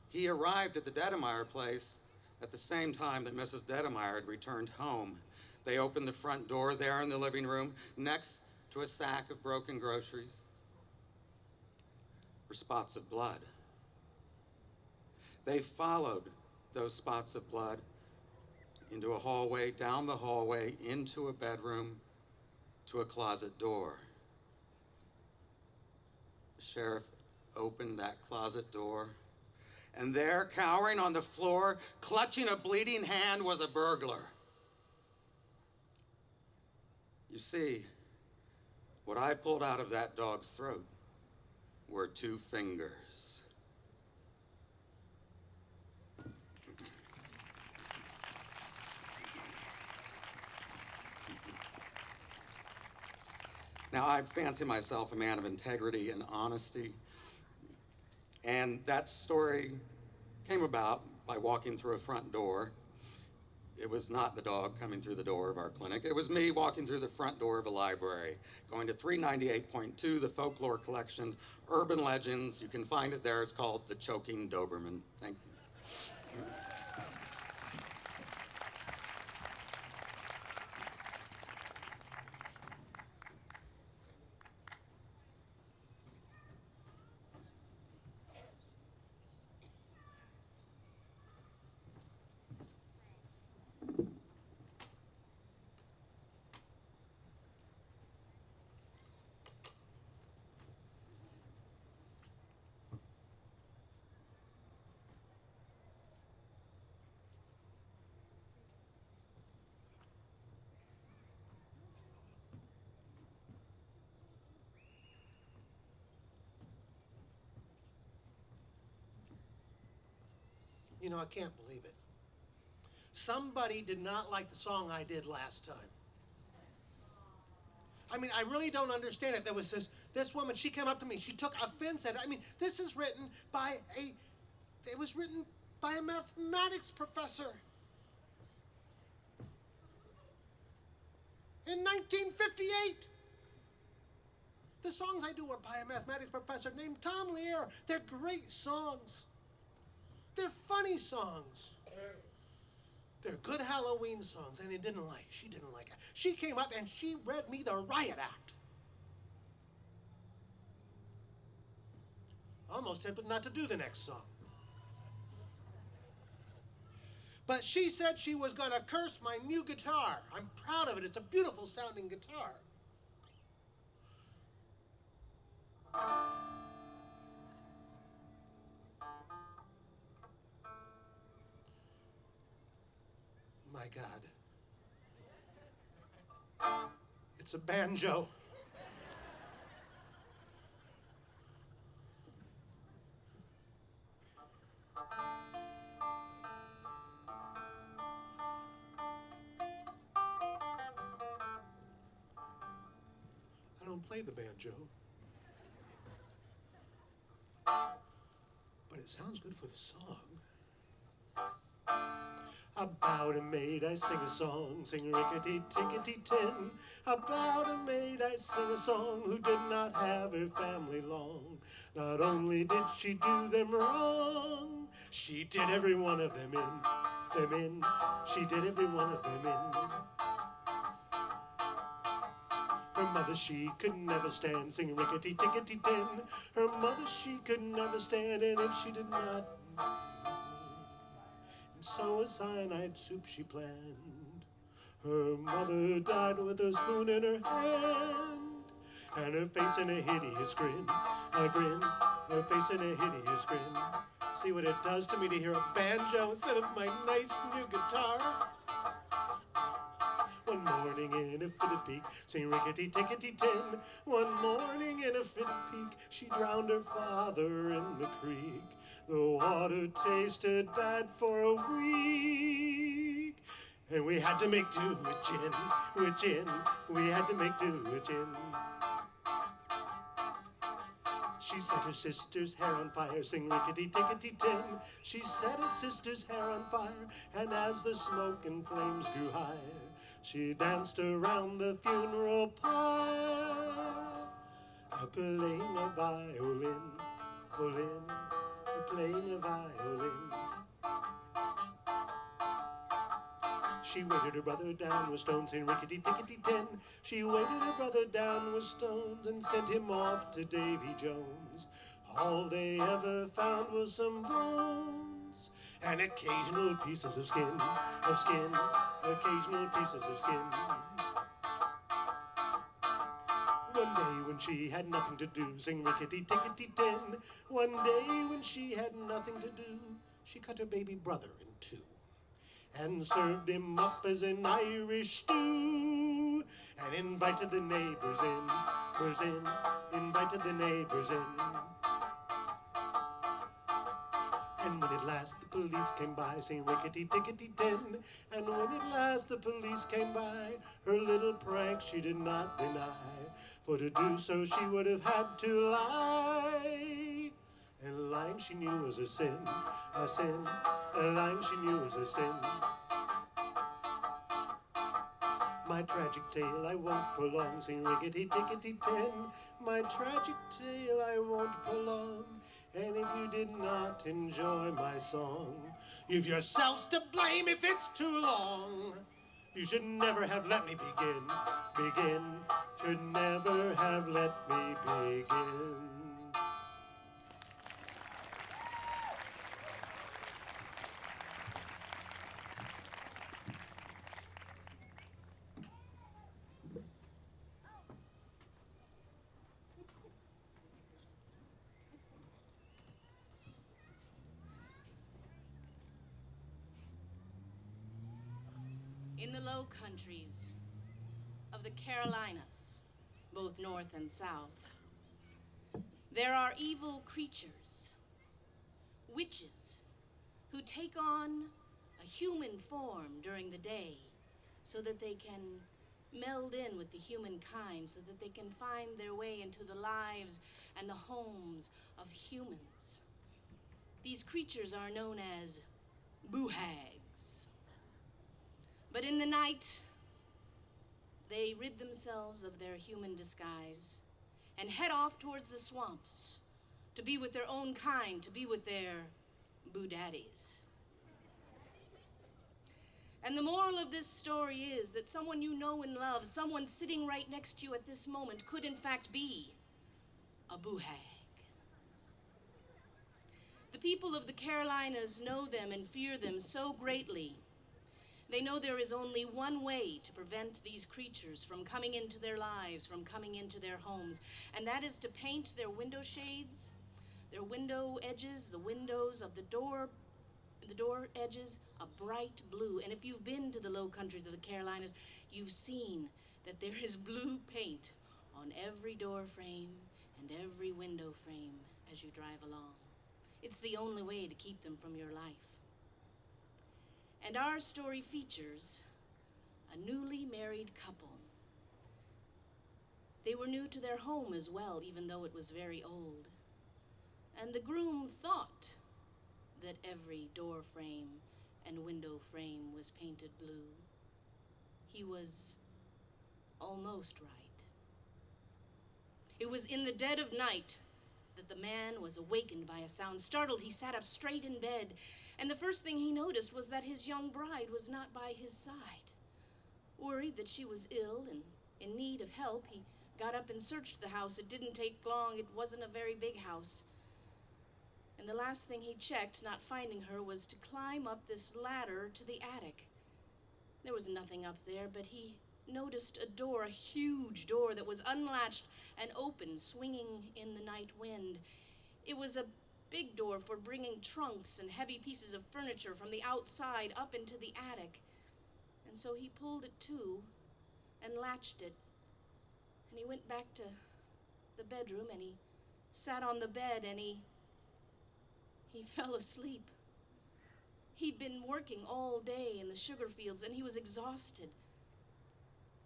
he arrived at the Dedemeyer place at the same time that Mrs. Dedemeyer had returned home. They opened the front door there in the living room, next to a sack of broken groceries, were spots of blood. They followed those spots of blood into a hallway, down the hallway, into a bedroom, to a closet door. The sheriff opened that closet door, and there, cowering on the floor, clutching a bleeding hand, was a burglar. You see, what I pulled out of that dog's throat were 2 fingers. Now, I fancy myself a man of integrity and honesty, and that story came about by walking through a front door. It was not the dog coming through the door of our clinic. It was me walking through the front door of a library, going to 398.2, the Folklore Collection, Urban Legends. You can find it there. It's called The Choking Doberman. Thank you. You know, I can't believe it. Somebody did not like the song I did last time. I mean, I really don't understand it. There was this woman, she came up to me, she took offense at it. I mean, this is written by it was written by a mathematics professor in 1958. The songs I do are by a mathematics professor named Tom Lear. They're great songs. They're funny songs. They're good Halloween songs, and she didn't like it. She came up and she read me the riot act. Almost tempted not to do the next song. But she said she was going to curse my new guitar. I'm proud of it. It's a beautiful sounding guitar. My God. It's a banjo. I don't play the banjo, but it sounds good for the song. About a maid I sing a song, sing rickety-tickety-tin. About a maid I sing a song who did not have her family long. Not only did she do them wrong, she did every one of them in. She did every one of them in. Her mother she could never stand, sing rickety-tickety-tin. Her mother she could never stand, and if she did not, so a cyanide soup she planned. Her mother died with a spoon in her hand, and her face in a hideous grin, her face in a hideous grin. See what it does to me to hear a banjo instead of my nice new guitar. One morning in a fit of pique, sing rickety-tickety-tin. One morning in a fit of pique, she drowned her father in the creek. The water tasted bad for a week, and we had to make do with gin. We had to make do with gin. She set her sister's hair on fire, sing rickety-tickety-tin. She set her sister's hair on fire, and as the smoke and flames grew higher, she danced around the funeral pyre, playing a violin, playing a violin. She weighted her brother down with stones, saying rickety-tickety-tin. She weighted her brother down with stones and sent him off to Davy Jones. All they ever found was some bones and occasional pieces of skin, occasional pieces of skin. One day when she had nothing to do, sing rickety-tickety-tin. One day when she had nothing to do, she cut her baby brother in two and served him up as an Irish stew, and invited the neighbors in, invited the neighbors in. And when at last the police came by, saying rickety-tickety-tin, and when at last the police came by, her little prank she did not deny, for to do so she would have had to lie. And lying she knew was a sin, a sin. Lying she knew was a sin. My tragic tale I won't prolong, sing rickety-tickety-tin. My tragic tale I won't prolong, and if you did not enjoy my song, you've yourselves to blame if it's too long. You should never have let me begin, should never have let me begin. In the Low Countries of the Carolinas, both north and south, there are evil creatures, witches, who take on a human form during the day so that they can meld in with the humankind, so that they can find their way into the lives and the homes of humans. These creatures are known as boo-hags. But in the night, they rid themselves of their human disguise and head off towards the swamps to be with their own kind, to be with their boo-daddies. And the moral of this story is that someone you know and love, someone sitting right next to you at this moment, could in fact be a boo-hag. The people of the Carolinas know them and fear them so greatly. They know there is only one way to prevent these creatures from coming into their lives, from coming into their homes, and that is to paint their window shades, their window edges, the windows of the door edges, a bright blue. And if you've been to the Low Countries of the Carolinas, you've seen that there is blue paint on every door frame and every window frame as you drive along. It's the only way to keep them from your life. And our story features a newly married couple. They were new to their home as well, even though it was very old. And the groom thought that every door frame and window frame was painted blue. He was almost right. It was in the dead of night that the man was awakened by a sound. Startled, he sat up straight in bed, and the first thing he noticed was that his young bride was not by his side. Worried that she was ill and in need of help, he got up and searched the house. It didn't take long. It wasn't a very big house. And the last thing he checked, not finding her, was to climb up this ladder to the attic. There was nothing up there, but he noticed a door, a huge door that was unlatched and open, swinging in the night wind. It was a big door for bringing trunks and heavy pieces of furniture from the outside up into the attic. And so he pulled it to and latched it. And he went back to the bedroom and he sat on the bed and he fell asleep. He'd been working all day in the sugar fields and he was exhausted.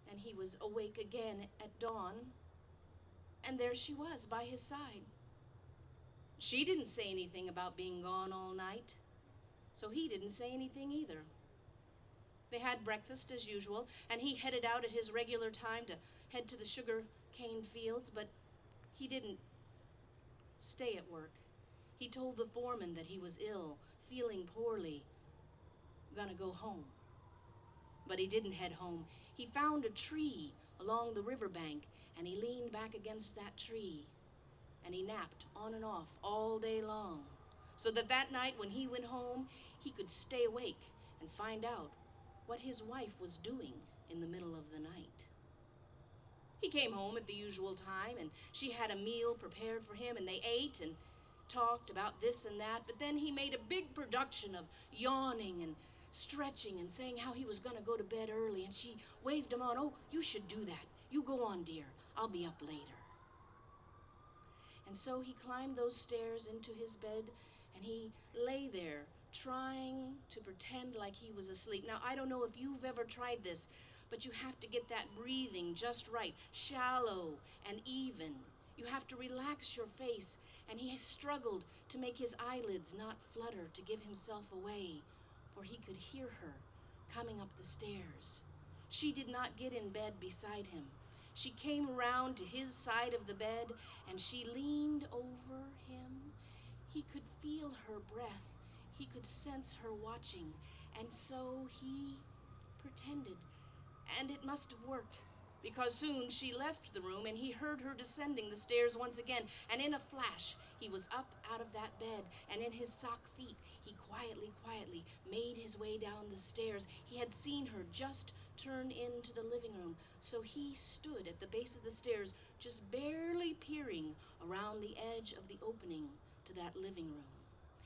And he was awake again at dawn, and there she was by his side. She didn't say anything about being gone all night, so he didn't say anything either. They had breakfast as usual, and he headed out at his regular time to head to the sugar cane fields, but he didn't stay at work. He told the foreman that he was ill, feeling poorly, gonna go home. But he didn't head home. He found a tree along the riverbank, and he leaned back against that tree, and he napped on and off all day long, so that night when he went home, he could stay awake and find out what his wife was doing in the middle of the night. He came home at the usual time, and she had a meal prepared for him, and they ate and talked about this and that, but then he made a big production of yawning and stretching and saying how he was going to go to bed early, and she waved him on. "Oh, you should do that. You go on, dear. I'll be up later." And so he climbed those stairs into his bed, and he lay there trying to pretend like he was asleep. Now, I don't know if you've ever tried this, but you have to get that breathing just right, shallow and even. You have to relax your face, and he struggled to make his eyelids not flutter to give himself away, for he could hear her coming up the stairs. She did not get in bed beside him. She came around to his side of the bed, and she leaned over him. He could feel her breath. He could sense her watching, and so he pretended. And it must have worked, because soon she left the room and he heard her descending the stairs once again, and in a flash he was up out of that bed, and in his sock feet he quietly made his way down the stairs. He had seen her just turn into the living room, so he stood at the base of the stairs, just barely peering around the edge of the opening to that living room.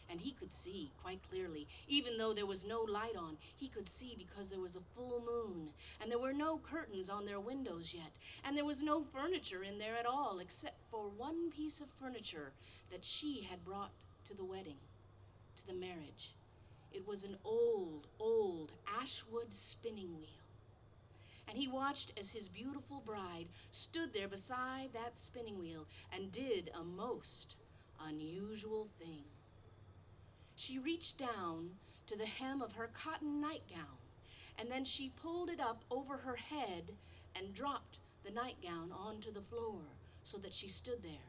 And he could see quite clearly. Even though there was no light on, he could see because there was a full moon, and there were no curtains on their windows yet, and there was no furniture in there at all, except for one piece of furniture that she had brought to the wedding, to the marriage. It was an old ashwood spinning wheel. And he watched as his beautiful bride stood there beside that spinning wheel and did a most unusual thing. She reached down to the hem of her cotton nightgown, and then she pulled it up over her head and dropped the nightgown onto the floor so that she stood there,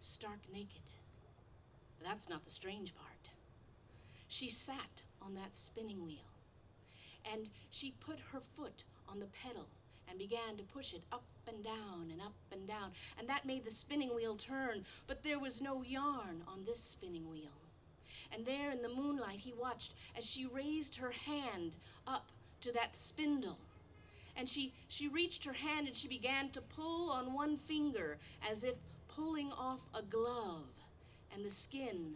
stark naked. But that's not the strange part. She sat on that spinning wheel, and she put her foot on the pedal and began to push it up and down and up and down, and that made the spinning wheel turn, but there was no yarn on this spinning wheel. And there in the moonlight he watched as she raised her hand up to that spindle. And she reached her hand and she began to pull on one finger as if pulling off a glove, and the skin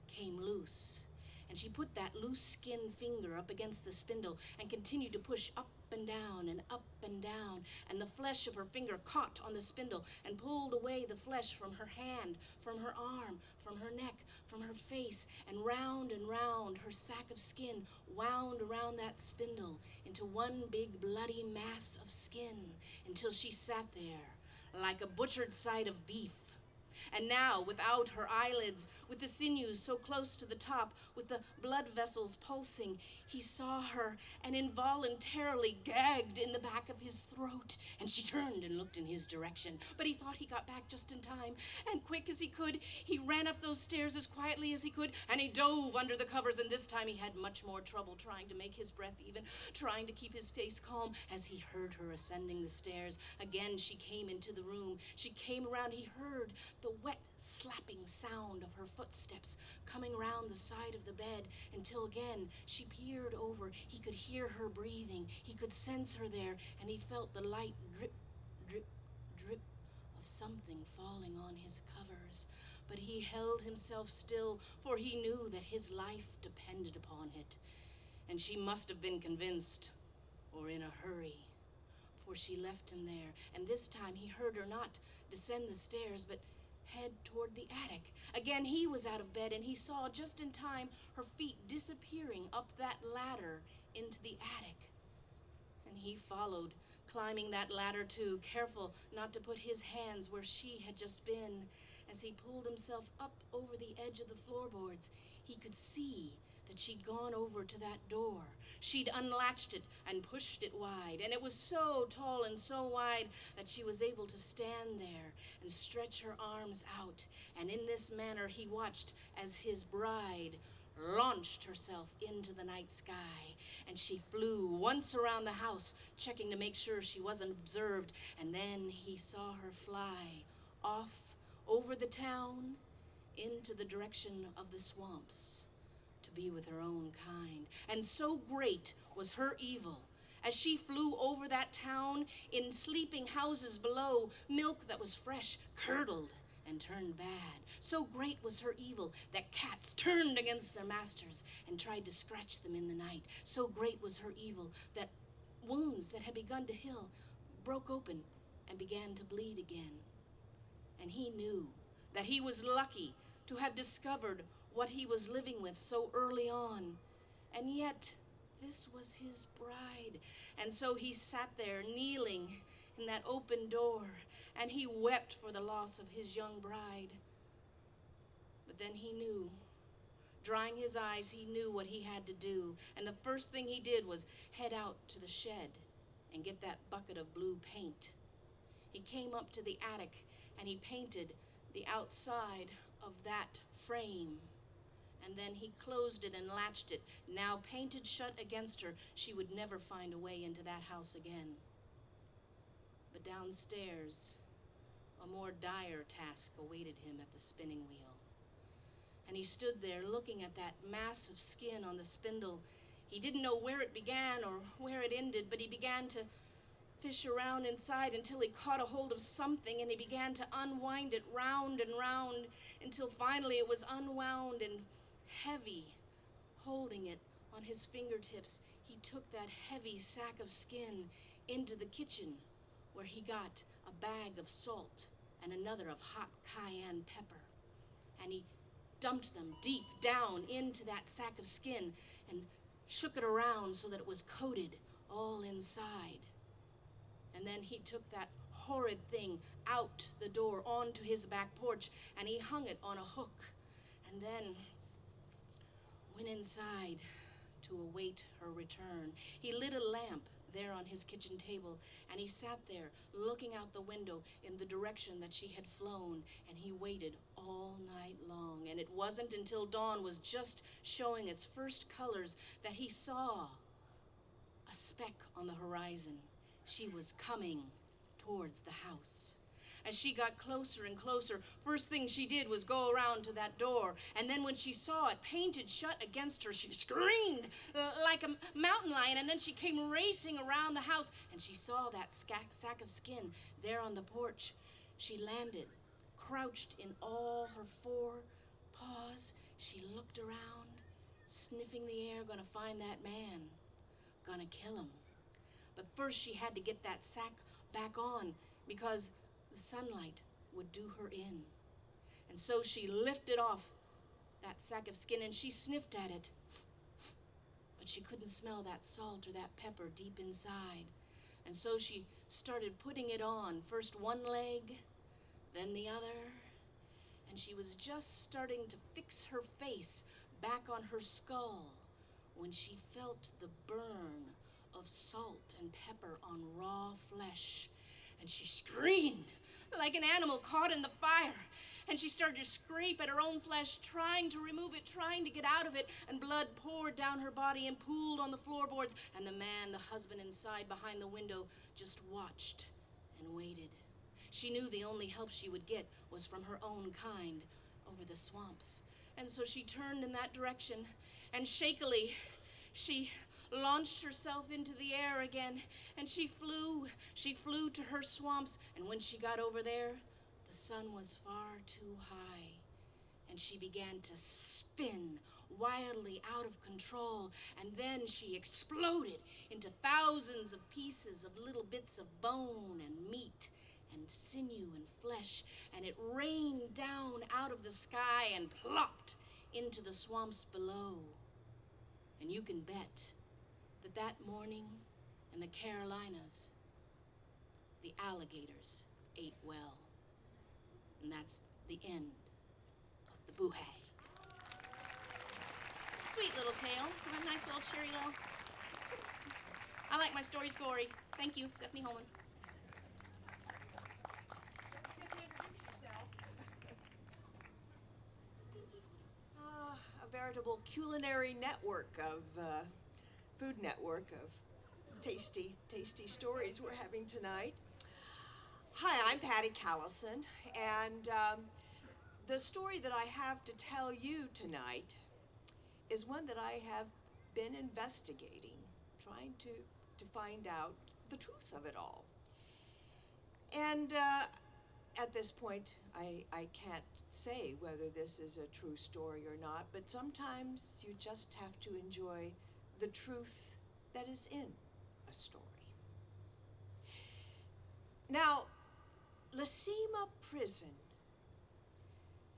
came loose. And she put that loose skin finger up against the spindle and continued to push up and down and up and down, and the flesh of her finger caught on the spindle and pulled away the flesh from her hand, from her arm, from her neck, from her face, and round her sack of skin wound around that spindle into one big bloody mass of skin until she sat there like a butchered side of beef. And now, without her eyelids, with the sinews so close to the top, with the blood vessels pulsing, he saw her and involuntarily gagged in the back of his throat. And she turned and looked in his direction. But he thought he got back just in time. And quick as he could, he ran up those stairs as quietly as he could, and he dove under the covers. And this time he had much more trouble trying to make his breath even, trying to keep his face calm as he heard her ascending the stairs. Again, she came into the room. She came around. He heard the wet slapping sound of her footsteps coming around the side of the bed until again she peered over. He could hear her breathing. He could sense her there, and he felt the light drip, drip, drip of something falling on his covers. But he held himself still, for he knew that his life depended upon it. And she must have been convinced, or in a hurry, for she left him there. And this time he heard her not descend the stairs, but head toward the attic. Again, he was out of bed, and he saw just in time her feet disappearing up that ladder into the attic. And he followed, climbing that ladder too, careful not to put his hands where she had just been. As he pulled himself up over the edge of the floorboards, he could see that she'd gone over to that door. She'd unlatched it and pushed it wide, and it was so tall and so wide that she was able to stand there and stretch her arms out. And in this manner he watched as his bride launched herself into the night sky, and she flew once around the house, checking to make sure she wasn't observed, and then he saw her fly off over the town into the direction of the swamps, to be with her own kind. And so great was her evil, as she flew over that town, in sleeping houses below, milk that was fresh curdled and turned bad. So great was her evil that cats turned against their masters and tried to scratch them in the night. So great was her evil that wounds that had begun to heal broke open and began to bleed again. And he knew that he was lucky to have discovered what he was living with so early on. And yet, this was his bride. And so he sat there kneeling in that open door, and he wept for the loss of his young bride. But then he knew. Drying his eyes, he knew what he had to do. And the first thing he did was head out to the shed and get that bucket of blue paint. He came up to the attic and he painted the outside of that frame. And then he closed it and latched it. Now painted shut against her, she would never find a way into that house again. But downstairs, a more dire task awaited him at the spinning wheel. And he stood there looking at that mass of skin on the spindle. He didn't know where it began or where it ended, but he began to fish around inside until he caught a hold of something, and he began to unwind it round and round until finally it was unwound and heavy. Holding it on his fingertips, he took that heavy sack of skin into the kitchen, where he got a bag of salt and another of hot cayenne pepper. And he dumped them deep down into that sack of skin and shook it around so that it was coated all inside. And then he took that horrid thing out the door onto his back porch, and he hung it on a hook, and then went inside to await her return. He lit a lamp there on his kitchen table, and he sat there looking out the window in the direction that she had flown, and he waited all night long. And it wasn't until dawn was just showing its first colors that he saw a speck on the horizon. She was coming towards the house. As she got closer and closer, first thing she did was go around to that door. And then when she saw it painted shut against her, she screamed like a mountain lion. And then she came racing around the house, and she saw that sack of skin there on the porch. She landed, crouched in all her 4 paws. She looked around, sniffing the air, gonna find that man, gonna kill him. But first she had to get that sack back on, because the sunlight would do her in. And so she lifted off that sack of skin and she sniffed at it. But she couldn't smell that salt or that pepper deep inside. And so she started putting it on, first one leg, then the other. And she was just starting to fix her face back on her skull when she felt the burn of salt and pepper on raw flesh. And she screamed like an animal caught in the fire. And she started to scrape at her own flesh, trying to remove it, trying to get out of it. And blood poured down her body and pooled on the floorboards. And the man, the husband inside behind the window, just watched and waited. She knew the only help she would get was from her own kind over the swamps. And so she turned in that direction, and shakily she launched herself into the air again, and she flew to her swamps. And when she got over there, the sun was far too high, and she began to spin wildly out of control. And then she exploded into thousands of pieces of little bits of bone and meat and sinew and flesh, and it rained down out of the sky and plopped into the swamps below. And you can bet that morning in the Carolinas, the alligators ate well. And that's the end of the Boohey. Sweet little tale. A nice little cheery little. I like my stories gory. Thank you, Stephanie Holman. A veritable culinary network of food network of tasty stories we're having tonight. Hi, I'm Patty Callison, and the story that I have to tell you tonight is one that I have been investigating, trying to find out the truth of it all. And at this point, I can't say whether this is a true story or not, but sometimes you just have to enjoy the truth that is in a story. Now, Lacima Prison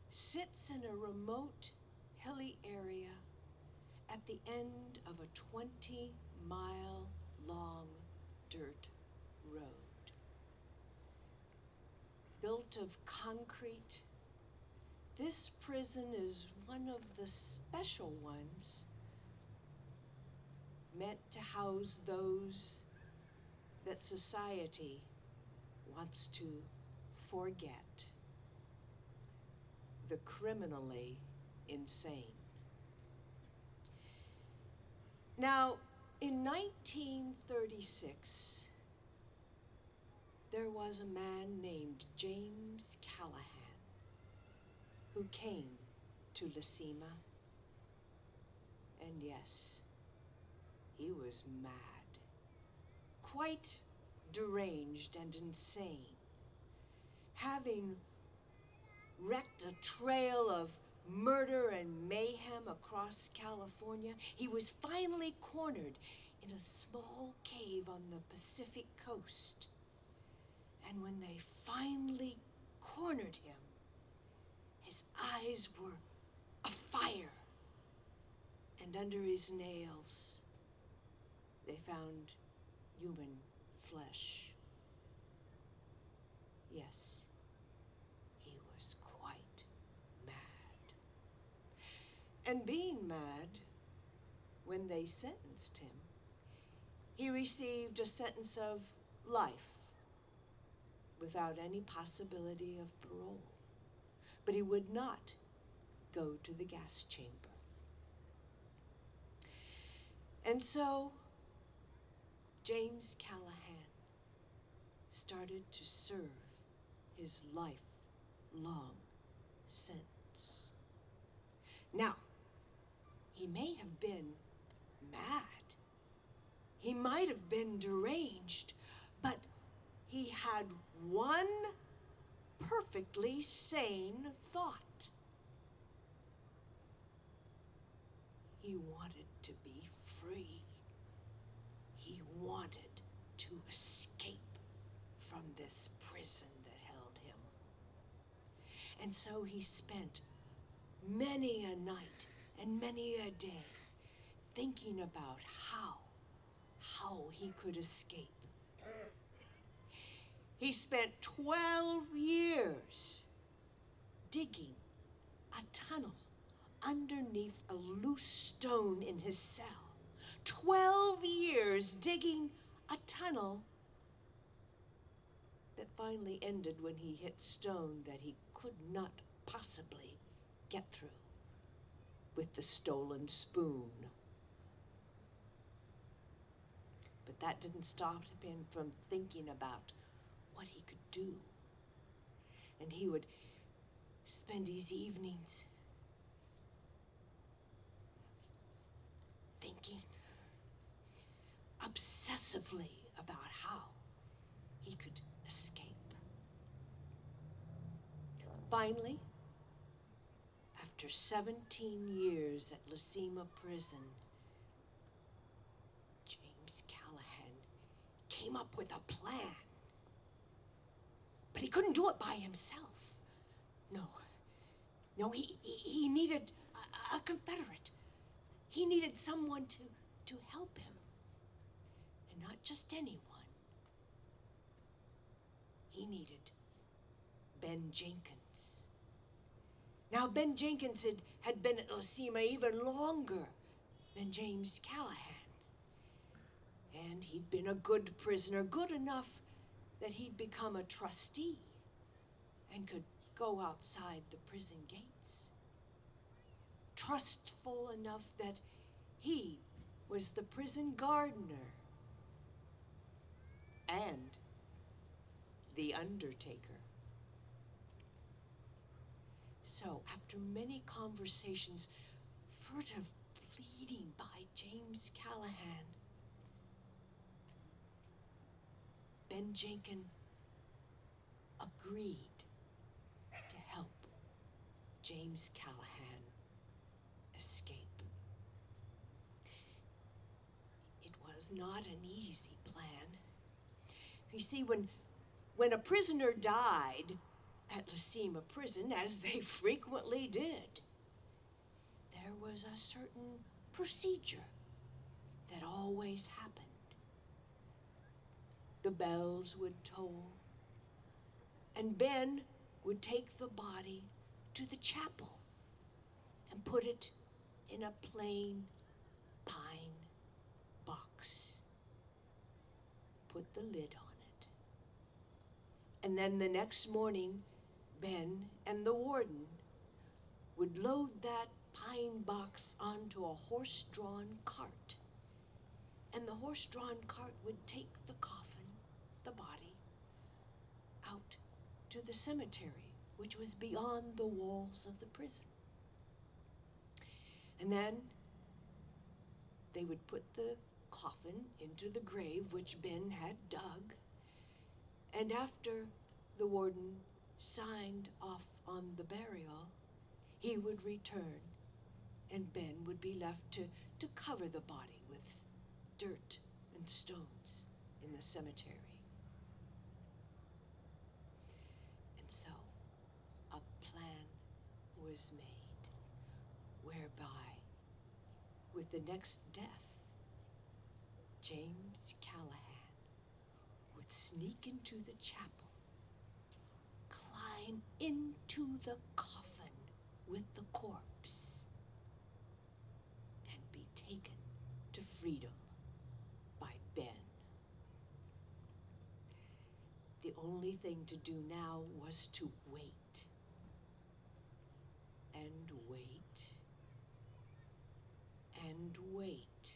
sits in a remote the end of a 20-mile-long dirt road. Built of concrete, this prison is one of the special ones meant to house those that society wants to forget. The criminally insane. Now, in 1936, there was a man named James Callahan who came to Lacima. And yes, he was mad, quite deranged and insane, having wrecked a trail of murder and mayhem across California. He was finally cornered in a small cave on the Pacific coast. And when they finally cornered him, his eyes were afire. And under his nails, they found human flesh. Yes, he was quite mad. And being mad, when they sentenced him, he received a sentence of life without any possibility of parole. But he would not go to the gas chamber. And so, James Callahan started to serve his lifelong sentence. Now, he may have been mad. He might have been deranged, but he had one perfectly sane thought. He wanted to be free. He wanted to escape from this prison that held him. And so he spent many a night and many a day thinking about how he could escape. He spent 12 years digging a tunnel underneath a loose stone in his cell. 12 years digging a tunnel that finally ended when he hit stone that he could not possibly get through with the stolen spoon. But that didn't stop him from thinking about what he could do. And he would spend his evenings thinking obsessively about how he could escape. Finally, after 17 years at Lacima Prison, James Callahan came up with a plan. But he couldn't do it by himself. No, he needed a confederate. He needed someone to help him. And not just anyone. He needed Ben Jenkins. Now, Ben Jenkins had been at Lacima even longer than James Callahan. And he'd been a good prisoner, good enough that he'd become a trustee and could go outside the prison gates. Trustful enough that he was the prison gardener and the undertaker. So, after many conversations, furtive pleading by James Callahan, Ben Jenkins agreed to help James Callahan escape. It was not an easy plan. You see, when a prisoner died at Lacima Prison, as they frequently did, there was a certain procedure that always happened. The bells would toll, and Ben would take the body to the chapel and put it in a plain pine box. Put the lid on it. And then the next morning, Ben and the warden would load that pine box onto a horse-drawn cart. And the horse-drawn cart would take the coffin, the body, out to the cemetery, which was beyond the walls of the prison. And then they would put the coffin into the grave which Ben had dug, and after the warden signed off on the burial, he would return, and Ben would be left to cover the body with dirt and stones in the cemetery. And so a plan was made whereby, with the next death, James Callahan would sneak into the chapel, climb into the coffin with the corpse, and be taken to freedom by Ben. The only thing to do now was to wait and wait and wait.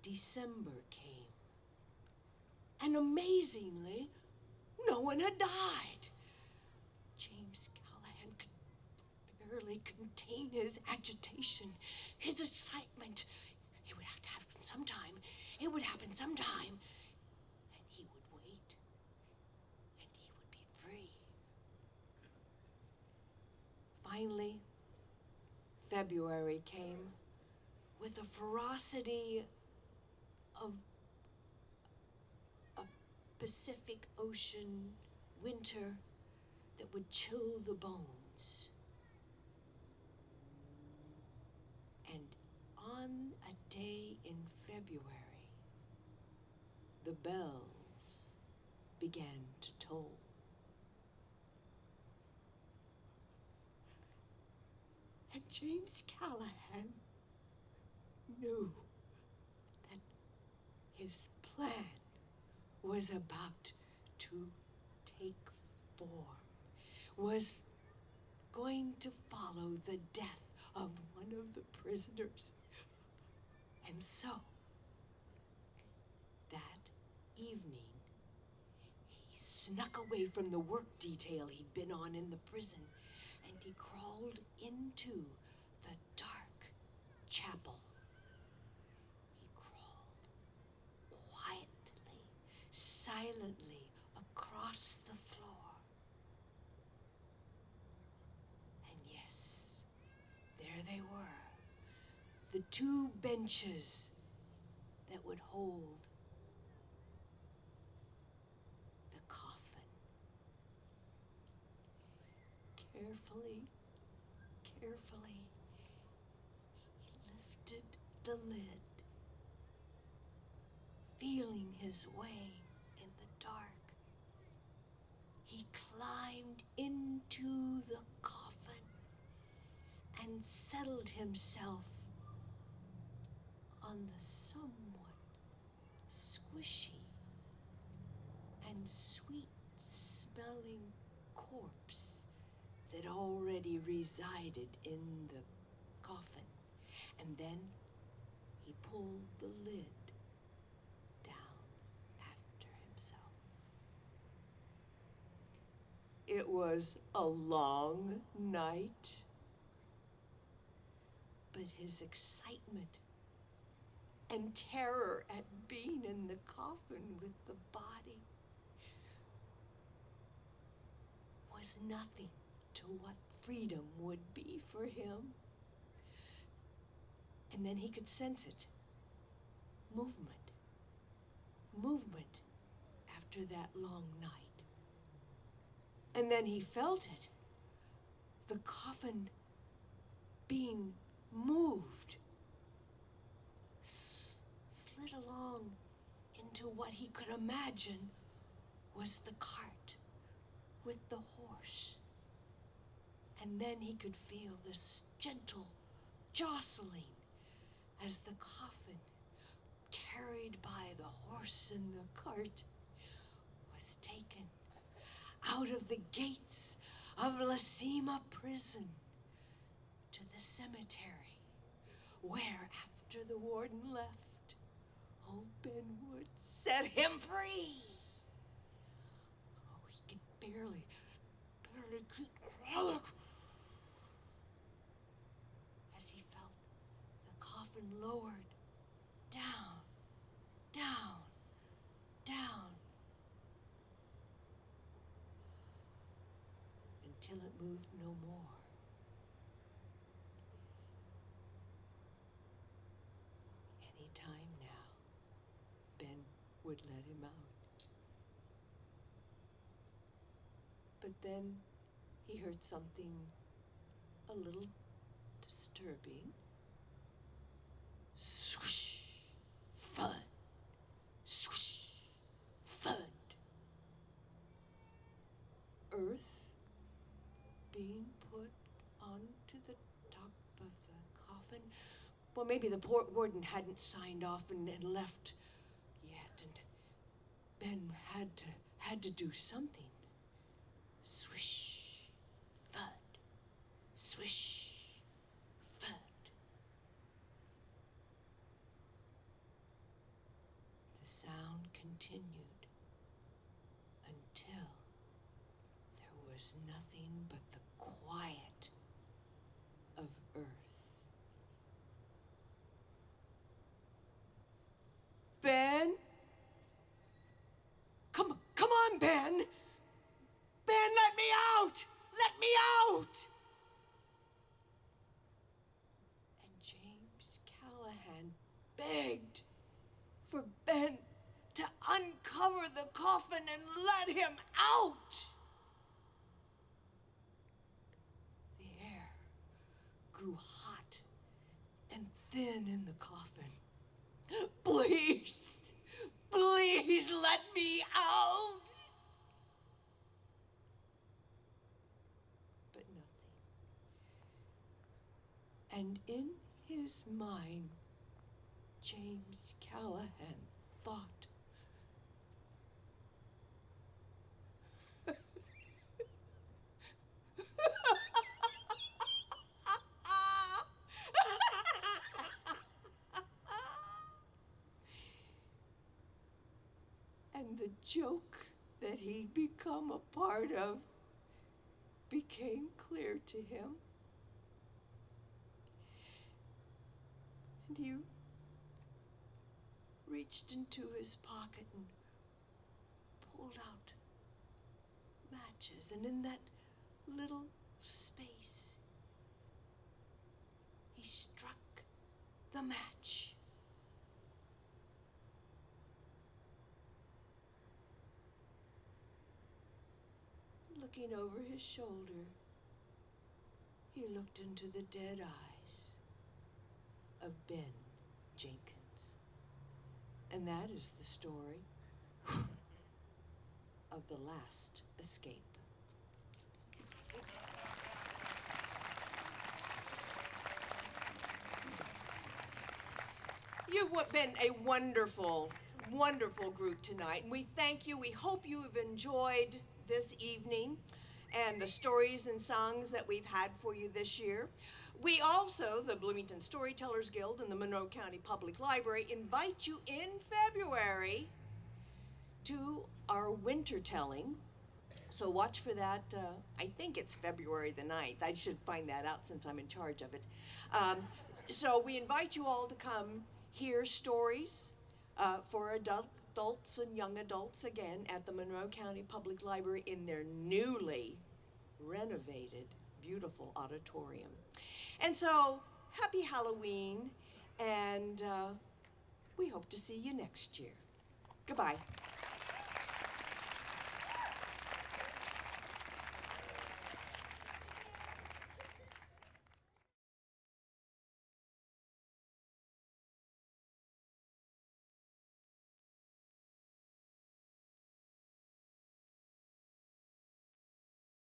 December came, and amazingly, no one had died. James Callahan could barely contain his agitation, his excitement. It would have to happen sometime. It would happen sometime. And he would wait, and he would be free. Finally, February came with the ferocity of a Pacific Ocean winter that would chill the bones. And on a day in February, the bells began to toll. And James Callahan knew that his plan was about to take form, was going to follow the death of one of the prisoners. And so, that evening, he snuck away from the work detail he'd been on in the prison, and he crawled into the dark chapel. He crawled quietly, silently across the floor. And yes, there they were, the two benches that would hold the coffin. Carefully, he lifted the lid, feeling his way in the dark. He climbed into the coffin and settled himself on the somewhat squishy and sweet-smelling corpse that already resided in the coffin. And then he pulled the lid down after himself. It was a long night, but his excitement and terror at being in the coffin with the body was nothing to what freedom would be for him. And then he could sense it. Movement after that long night. And then he felt it. The coffin being moved, slid along into what he could imagine was the cart with the horse. And then he could feel this gentle jostling as the coffin, carried by the horse and the cart, was taken out of the gates of La Cima prison to the cemetery, where, after the warden left, old Ben Wood set him free. Oh, he could barely keep crawling as he felt the coffin lowered down, down, down, until it moved no more. Any time now, Ben would let him out. But then he heard something a little disturbing. Swoosh, thud, swoosh, thud. Earth being put onto the top of the coffin. Well, maybe the port warden hadn't signed off and left yet, and Ben had to do something. Swish, thud, swish, thud. The sound continued until there was nothing but the quiet of earth. Ben? Come on, Ben! Ben, let me out! Let me out! And James Callahan begged for Ben to uncover the coffin and let him out. The air grew hot and thin in the coffin. Please, please let me out. But nothing. And in his mind, James Callahan thought, and the joke that he'd become a part of became clear to him. And he reached into his pocket and pulled out matches, and in that little space, he struck the match. Looking over his shoulder, he looked into the dead eyes of Ben Jenkins. And that is the story of The Last Escape. You've been a wonderful, wonderful group tonight, and we thank you. We hope you have enjoyed this evening and the stories and songs that we've had for you this year. We also, the Bloomington Storytellers Guild and the Monroe County Public Library, invite you in February to our winter telling. So watch for that. I think it's February the 9th. I should find that out since I'm in charge of it. So we invite you all to come hear stories for adults and young adults again at the Monroe County Public Library in their newly renovated, beautiful auditorium. And so, happy Halloween, and we hope to see you next year. Goodbye.